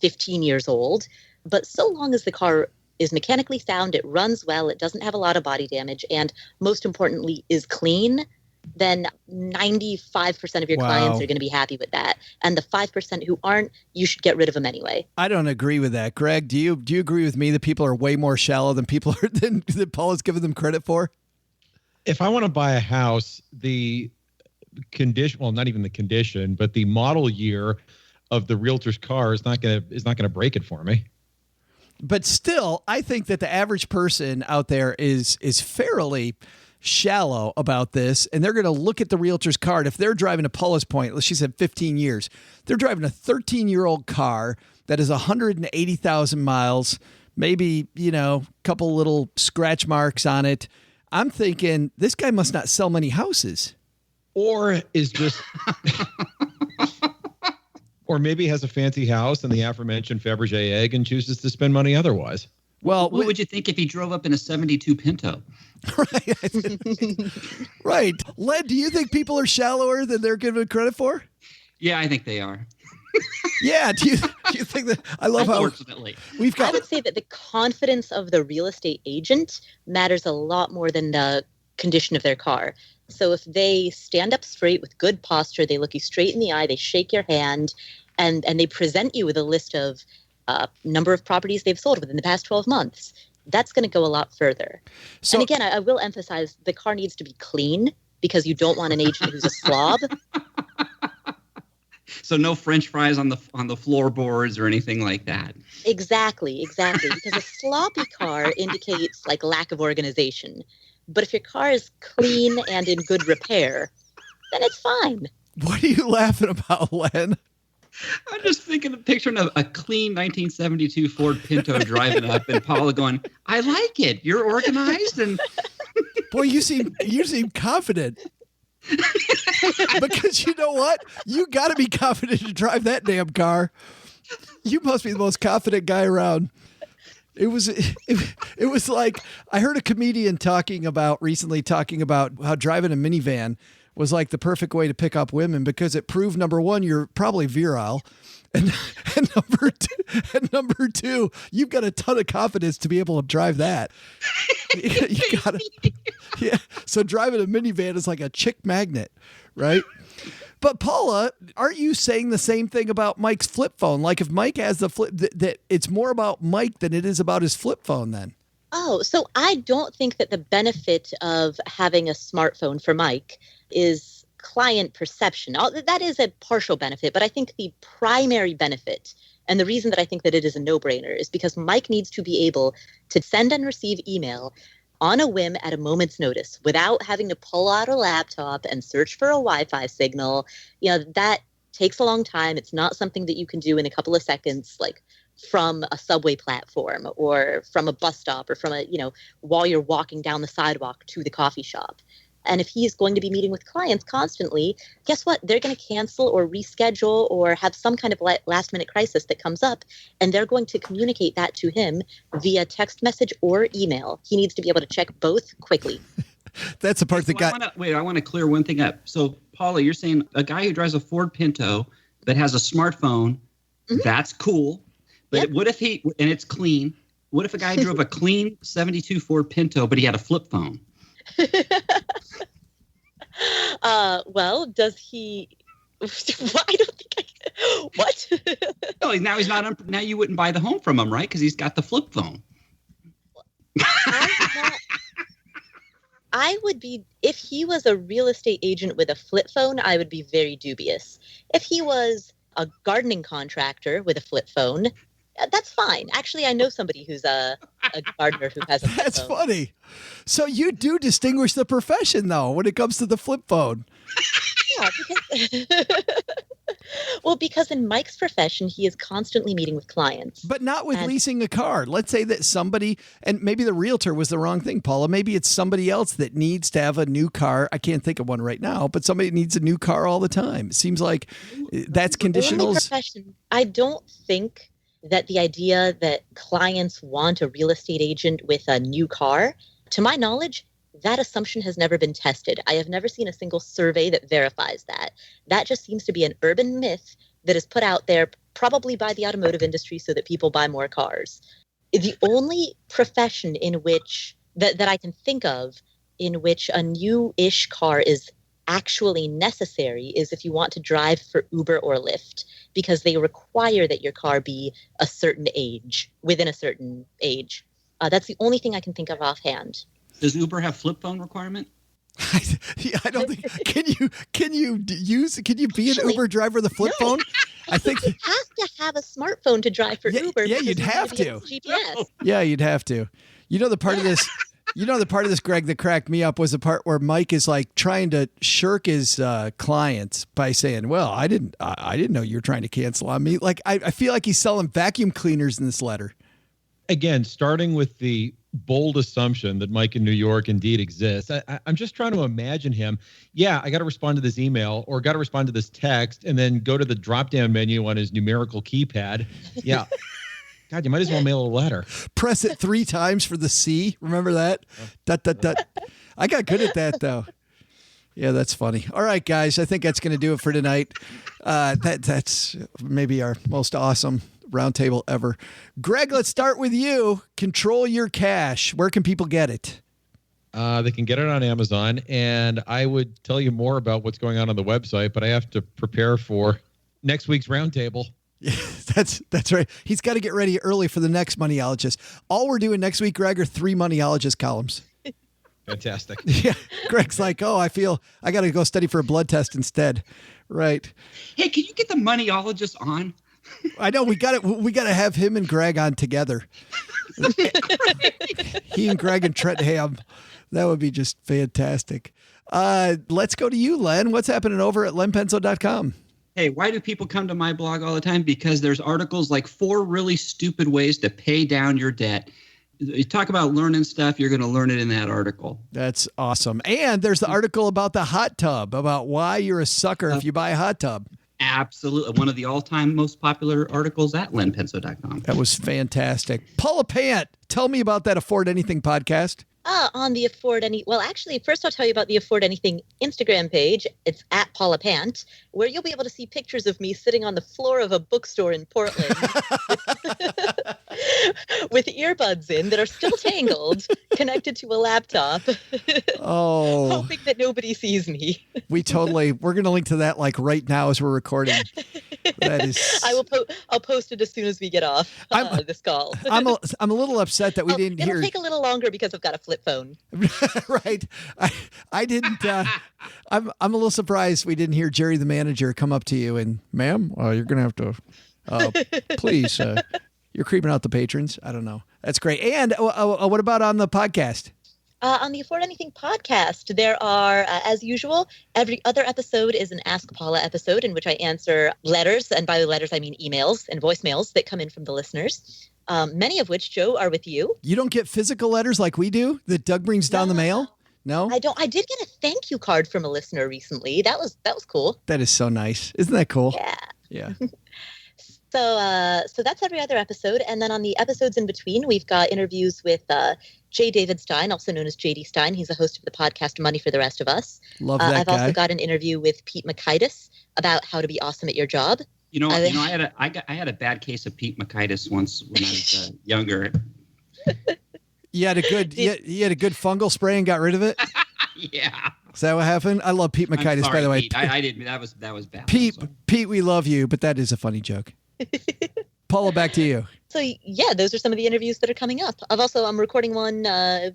15 years old. But so long as the car is mechanically sound, it runs well, it doesn't have a lot of body damage, and most importantly, is clean, then 95% of your clients are going to be happy with that. And the 5% who aren't, you should get rid of them anyway. I don't agree with that. Greg, do you agree with me that people are way more shallow than people are than Paul is giving them credit for? If I want to buy a house, the condition, well, not even the condition, but the model year of the realtor's car is not going to break it for me. But still, I think that the average person out there is fairly shallow about this, and they're going to look at the realtor's card. If they're driving, to Paula's point, she said 15 years, they're driving a 13-year-old car that is 180,000 miles, maybe, a couple little scratch marks on it. I'm thinking this guy must not sell many houses. Or is just, or maybe has a fancy house and the aforementioned Fabergé egg and chooses to spend money otherwise. Well, what would you think if he drove up in a 72 Pinto? Right. Right. Len, do you think people are shallower than they're given credit for? Yeah, I think they are. Yeah. Do you think that? I love how we've got. I would say that the confidence of the real estate agent matters a lot more than the condition of their car. So if they stand up straight with good posture, they look you straight in the eye, they shake your hand, and they present you with a list of number of properties they've sold within the past 12 months, that's going to go a lot further. So, and again, I will emphasize the car needs to be clean, because you don't want an agent who's a slob. So no French fries on the floorboards or anything like that. Exactly. Because a sloppy car indicates like lack of organization. But if your car is clean and in good repair, then it's fine. What are you laughing about, Len? I'm just picturing a clean 1972 Ford Pinto driving up, and Paula going, "I like it. You're organized." And boy, you seem confident. Because you know what? You got to be confident to drive that damn car. You must be the most confident guy around. It was like I heard a comedian talking about how driving a minivan was like the perfect way to pick up women, because it proved, number one, you're probably virile, and number two, you've got a ton of confidence to be able to drive that. You gotta, yeah. So driving a minivan is like a chick magnet, right? But Paula, aren't you saying the same thing about Mike's flip phone? Like if Mike has the flip, that it's more about Mike than it is about his flip phone then? Oh, so I don't think that the benefit of having a smartphone for Mike is client perception. That is a partial benefit, but I think the primary benefit, and the reason that I think that it is a no-brainer, is because Mike needs to be able to send and receive email on a whim at a moment's notice without having to pull out a laptop and search for a Wi-Fi signal. That takes a long time. It's not something that you can do in a couple of seconds, like from a subway platform or from a bus stop or from while you're walking down the sidewalk to the coffee shop. And if he's going to be meeting with clients constantly, guess what? They're going to cancel or reschedule or have some kind of last minute crisis that comes up, and they're going to communicate that to him via text message or email. He needs to be able to check both quickly. That's the part that got... I want to clear one thing up. So, Paula, you're saying a guy who drives a Ford Pinto that has a smartphone, that's cool. But what if and it's clean, what if a guy drove a clean 72 Ford Pinto, but he had a flip phone? Well, does he? I don't think. What? No, now he's not. Now you wouldn't buy the home from him, right? Because he's got the flip phone. I would be, if he was a real estate agent with a flip phone, I would be very dubious. If he was a gardening contractor with a flip phone, that's fine. Actually, I know somebody who's a gardener who has a flip phone. That's funny. So you do distinguish the profession, though, when it comes to the flip phone. Yeah, because in Mike's profession, he is constantly meeting with clients. But not with leasing a car. Let's say that somebody, and maybe the realtor was the wrong thing, Paula. Maybe it's somebody else that needs to have a new car. I can't think of one right now, but somebody needs a new car all the time. It seems like that's conditionals. I don't think that the idea that clients want a real estate agent with a new car, to my knowledge, that assumption has never been tested. I have never seen a single survey that verifies that. That just seems to be an urban myth that is put out there probably by the automotive industry so that people buy more cars. The only profession in which that I can think of in which a new-ish car is actually necessary is if you want to drive for Uber or Lyft, because they require that your car be a certain age, within a certain age. That's the only thing I can think of offhand. Does Uber have flip phone requirement? I don't think. Can you be an Uber driver with a flip phone? I think you have to have a smartphone to drive for Uber. Yeah, you'd have to. GPS. Yeah, you'd have to. The part of this. The part of this, Greg, that cracked me up was the part where Mike is like trying to shirk his clients by saying, "Well, I didn't know you were trying to cancel on me." Like I feel like he's selling vacuum cleaners in this letter. Again, starting with the bold assumption that Mike in New York indeed exists. I'm just trying to imagine him. Yeah, I got to respond to this email or got to respond to this text and then go to the drop-down menu on his numerical keypad. Yeah. God, you might as well mail a letter. Press it 3 times for the C. Remember that? Dot, dot, dot. I got good at that, though. Yeah, that's funny. All right, guys, I think that's going to do it for tonight. That's maybe our most awesome roundtable ever. Greg, let's start with you. Control your cash. Where can people get it? They can get it on Amazon, and I would tell you more about what's going on the website, but I have to prepare for next week's roundtable. Yeah, that's right. He's got to get ready early for the next Moneyologist. All we're doing next week, Greg, are 3 Moneyologist columns. Fantastic. Yeah. Greg's like, I feel I got to go study for a blood test instead. Right. Hey, can you get the Moneyologist on? I know we got to have him and Greg on together. He and Greg and Trent Ham. That would be just fantastic. Let's go to you, Len. What's happening over at lenpenso.com? Hey, why do people come to my blog all the time? Because there's articles like 4 really stupid ways to pay down your debt. You talk about learning stuff, you're going to learn it in that article. That's awesome. And there's the article about the hot tub, about why you're a sucker if you buy a hot tub. Absolutely. One of the all-time most popular articles at lenpenso.com. That was fantastic. Paula Pant, tell me about that Afford Anything podcast. On the actually, first I'll tell you about the Afford Anything Instagram page. It's at Paula Pant, where you'll be able to see pictures of me sitting on the floor of a bookstore in Portland with earbuds in that are still tangled, connected to a laptop. Hoping that nobody sees me. We're going to link to that like right now as we're recording. That is. I'll post it as soon as we get off this call. I'm a little upset that we didn't hear. It'll take a little longer because I've got a flip phone. Right. I didn't. I'm a little surprised we didn't hear Jerry the manager come up to you and, ma'am, you're going to have to, please, you're creeping out the patrons. I don't know. That's great. And what about on the podcast? On the Afford Anything podcast, there are, as usual, every other episode is an Ask Paula episode in which I answer letters, and by letters I mean emails and voicemails that come in from the listeners, many of which, Joe, are with you. You don't get physical letters like we do that Doug brings down the mail? No? I don't. I did get a thank you card from a listener recently. That was cool. That is so nice. Isn't that cool? Yeah. Yeah. So that's every other episode. And then on the episodes in between, we've got interviews with J. David Stein, also known as JD Stein. He's a host of the podcast Money for the Rest of Us. Love that I've guy. also got an interview with Pete Makaitis about how to be awesome at your job. I had a bad case of Pete Makaitis once when I was younger. You had a good fungal spray and got rid of it? Yeah. Is that what happened? I love Pete Makaitis, by the way. Pete. I didn't. That was bad. Pete, we love you, but that is a funny joke. Paula, back to you. So yeah, those are some of the interviews that are coming up. I'm recording one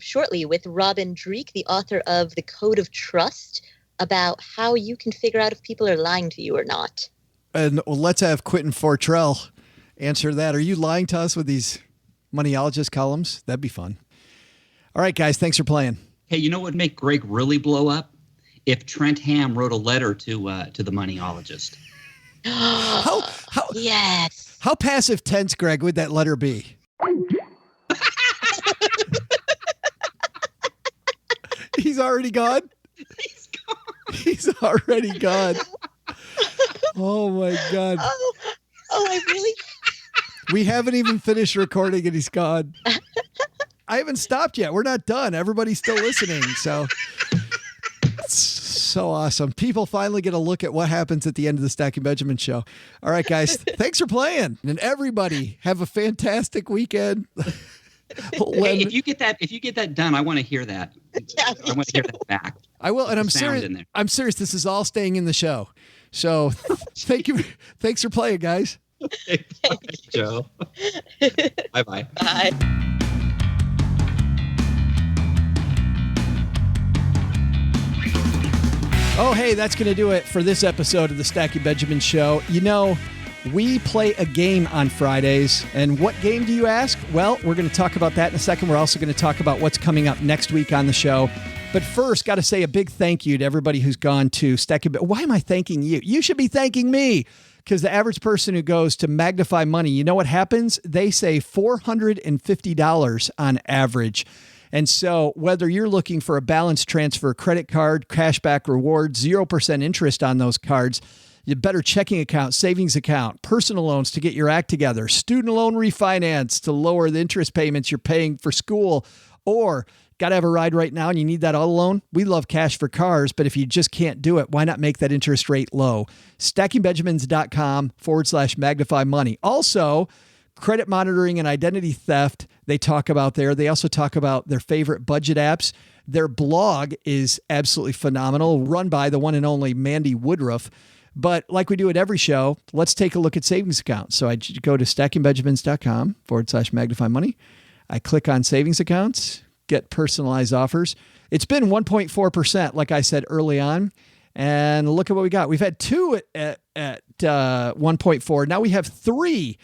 shortly with Robin Dreek, the author of The Code of Trust, about how you can figure out if people are lying to you or not. And let's have Quentin Fortrell answer that. Are you lying to us with these moneyologist columns? That'd be fun. All right, guys, thanks for playing. Hey, you know what would make Greg really blow up? If Trent Ham wrote a letter to the moneyologist. How yes. How passive tense, Greg, would that letter be? He's already gone? He's gone. He's already gone. Oh my God. Oh, I really. We haven't even finished recording and he's gone. I haven't stopped yet. We're not done. Everybody's still listening. So it's so awesome. People finally get a look at what happens at the end of the Stacking Benjamin show. All right, guys. Thanks for playing. And everybody have a fantastic weekend. Hey, if you get that done, I want to hear that. Yeah, I want to hear that back. I will. And I'm serious. I'm serious. This is all staying in the show. So thank you. Thanks for playing, guys. Bye, Joe. Bye-bye. Bye. Oh, hey, that's going to do it for this episode of the Stacking Benjamin Show. You know, we play a game on Fridays. And what game do you ask? Well, we're going to talk about that in a second. We're also going to talk about what's coming up next week on the show. But first, got to say a big thank you to everybody who's gone to Stacking. Why am I thanking you? You should be thanking me, because the average person who goes to Magnify Money, you know what happens? They save $450 on average. And so whether you're looking for a balance transfer, credit card, cashback rewards, 0% interest on those cards, you better checking account, savings account, personal loans to get your act together, student loan refinance to lower the interest payments you're paying for school, or got to have a ride right now and you need that auto loan? We love cash for cars, but if you just can't do it, why not make that interest rate low? StackingBenjamins.com/magnify money. Also, credit monitoring and identity theft, they talk about there. They also talk about their favorite budget apps. Their blog is absolutely phenomenal, run by the one and only Mandy Woodruff. But like we do at every show, let's take a look at savings accounts. So I go to StackingBenjamins.com/magnify money. I click on savings accounts, get personalized offers. It's been 1.4%, like I said early on. And look at what we got. We've had two at 1.4. Now we have three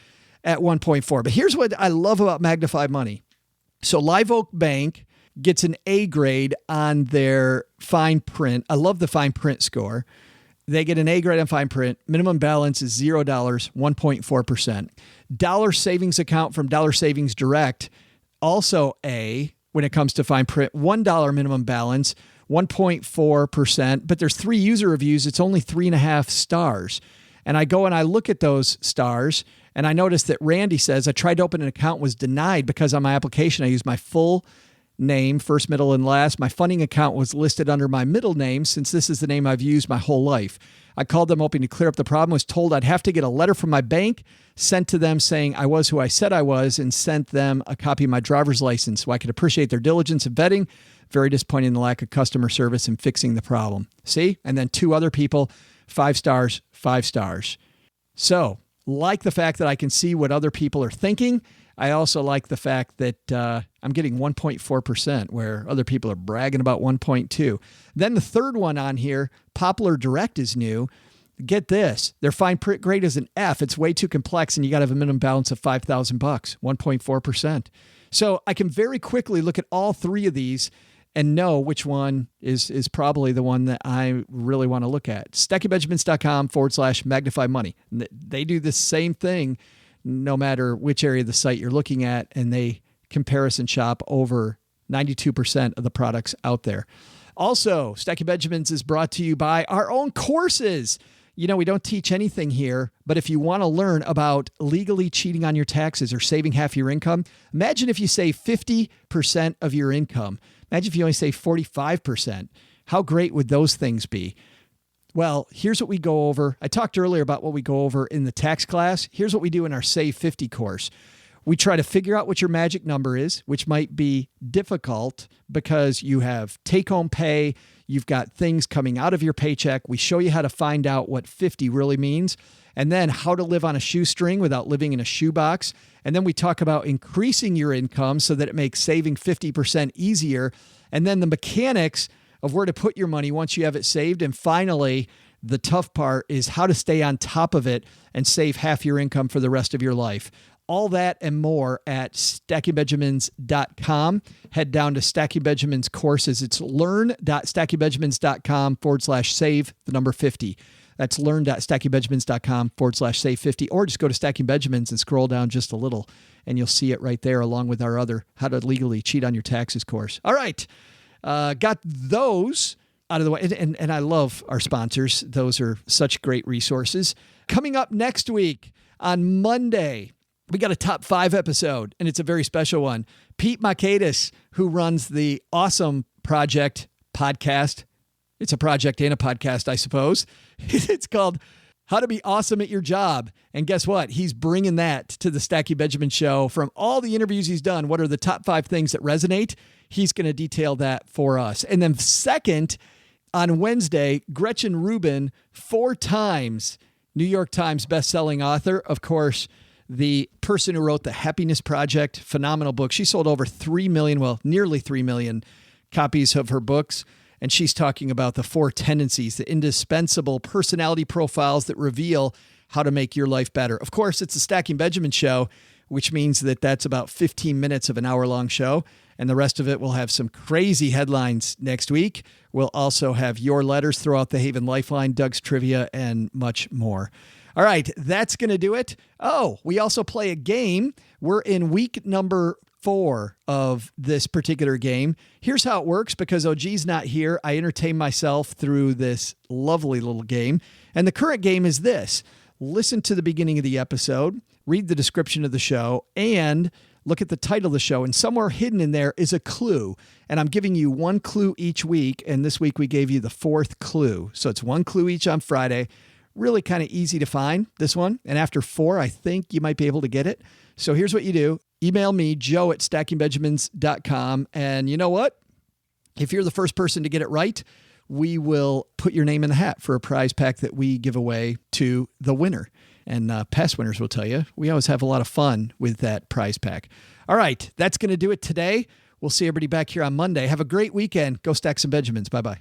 at 1.4. But here's what I love about Magnify Money. So Live Oak Bank gets an A grade on their fine print. I love the fine print score. They get an A grade on fine print. Minimum balance is $0, 1.4%. Dollar savings account from Dollar Savings Direct, also A when it comes to fine print. $1 minimum balance, 1.4%. But there's 3 user reviews. It's only 3.5 stars. And I go and I look at those stars, and I notice that Randy says, I tried to open an account, was denied because on my application I used my full name, first, middle, and last. My funding account was listed under my middle name since this is the name I've used my whole life. I called them hoping to clear up the problem, was told I'd have to get a letter from my bank sent to them saying I was who I said I was, and sent them a copy of my driver's license so I could appreciate their diligence and vetting. Very disappointing in the lack of customer service in fixing the problem. See? And then 2 other people, 5 stars, 5 stars. So, like the fact that I can see what other people are thinking, I also like the fact that I'm getting 1.4%, where other people are bragging about 1.2. Then the third one on here, Popular Direct, is new. Get this. Their fine print grade is an F. It's way too complex, and you got to have a minimum balance of $5,000, 1.4%. So I can very quickly look at all 3 of these and know which one is probably the one that I really want to look at. StackyBenjamins.com/magnify money. They do the same thing no matter which area of the site you're looking at, and they comparison shop over 92% of the products out there. Also, Stacky Benjamins is brought to you by our own courses. You know, we don't teach anything here, but if you want to learn about legally cheating on your taxes or saving half your income, imagine if you save 50% of your income. Imagine if you only save 45%. How great would those things be? Well, here's what we go over. I talked earlier about what we go over in the tax class. Here's what we do in our Save 50 course. We try to figure out what your magic number is, which might be difficult because you have take-home pay, you've got things coming out of your paycheck. We show you how to find out what 50 really means, and then how to live on a shoestring without living in a shoebox. And then we talk about increasing your income so that it makes saving 50% easier. And then the mechanics of where to put your money once you have it saved. And finally, the tough part is how to stay on top of it and save half your income for the rest of your life. All that and more at StackyBenjamins.com. Head down to Stacky Benjamins courses. It's learn.StackyBenjamins.com/save, the number 50. That's learn.StackyBenjamins.com/save 50. Or just go to Stacky Benjamins and scroll down just a little, and you'll see it right there along with our other How to Legally Cheat on Your Taxes course. All right. Got those out of the way. And I love our sponsors. Those are such great resources. Coming up next week on Monday, we got a top 5 episode, and it's a very special one. Pete Makadis, who runs the Awesome Project podcast. It's a project and a podcast, I suppose. It's called How to Be Awesome at Your Job. And guess what? He's bringing that to the Stacky Benjamin Show. From all the interviews he's done, what are the top 5 things that resonate? He's going to detail that for us. And then second, on Wednesday, Gretchen Rubin, 4 times New York Times bestselling author. Of course, the person who wrote The Happiness Project, phenomenal book. She sold over 3 million, well, nearly 3 million copies of her books. And she's talking about the 4 tendencies, the indispensable personality profiles that reveal how to make your life better. Of course, it's the Stacking Benjamin Show, which means that that's about 15 minutes of an hour-long show. And the rest of it will have some crazy headlines next week. We'll also have your letters throughout the Haven Lifeline, Doug's Trivia, and much more. All right, that's going to do it. Oh, we also play a game. We're in week number 4 of this particular game. Here's how it works. Because OG's not here, I entertain myself through this lovely little game. And the current game is this. Listen to the beginning of the episode, read the description of the show, and look at the title of the show. And somewhere hidden in there is a clue. And I'm giving you 1 clue each week. And this week we gave you the 4th clue. So it's 1 clue each on Friday. Really kind of easy to find, this one. And after 4, I think you might be able to get it. So here's what you do. Email me, joe@stackingbenjamins.com. And you know what? If you're the first person to get it right, we will put your name in the hat for a prize pack that we give away to the winner. And past winners will tell you, we always have a lot of fun with that prize pack. All right, that's going to do it today. We'll see everybody back here on Monday. Have a great weekend. Go stack some Benjamins. Bye-bye.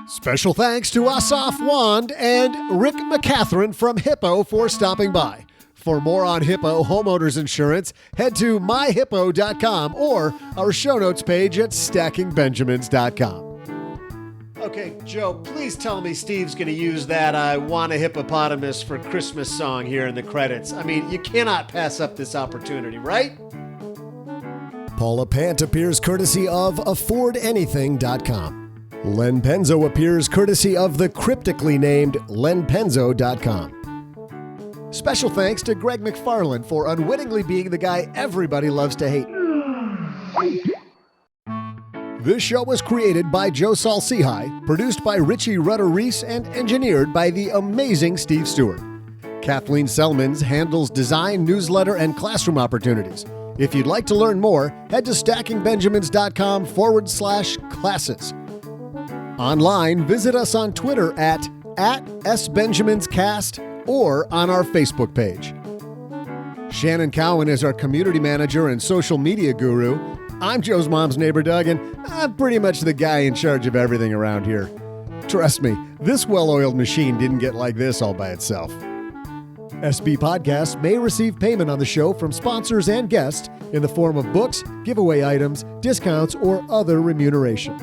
Special thanks to Asaf Wand and Rick McCatherine from Hippo for stopping by. For more on Hippo homeowners insurance, head to myhippo.com or our show notes page at stackingbenjamins.com. Okay, Joe, please tell me Steve's going to use that I Want a Hippopotamus for Christmas song here in the credits. I mean, you cannot pass up this opportunity, right? Paula Pant appears courtesy of affordanything.com. Len Penzo appears courtesy of the cryptically named lenpenzo.com. Special thanks to Greg McFarland for unwittingly being the guy everybody loves to hate. This show was created by Joe Saul-Sehy, produced by Richie Rutter-Reese, and engineered by the amazing Steve Stewart. Kathleen Selmans handles design, newsletter, and classroom opportunities. If you'd like to learn more, head to stackingbenjamins.com/classes. Online, visit us on Twitter at @SBenjaminsCast or on our Facebook page. Shannon Cowan is our community manager and social media guru. I'm Joe's mom's neighbor, Doug, and I'm pretty much the guy in charge of everything around here. Trust me, this well-oiled machine didn't get like this all by itself. SB Podcasts may receive payment on the show from sponsors and guests in the form of books, giveaway items, discounts, or other remuneration.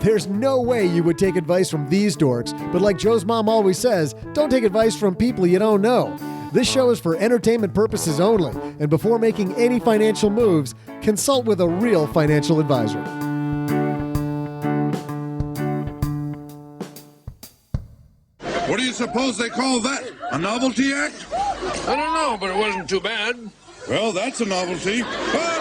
There's no way you would take advice from these dorks, but like Joe's mom always says, don't take advice from people you don't know. This show is for entertainment purposes only, and before making any financial moves, consult with a real financial advisor. What do you suppose they call that? A novelty act? I don't know, but it wasn't too bad. Well, that's a novelty. Ah!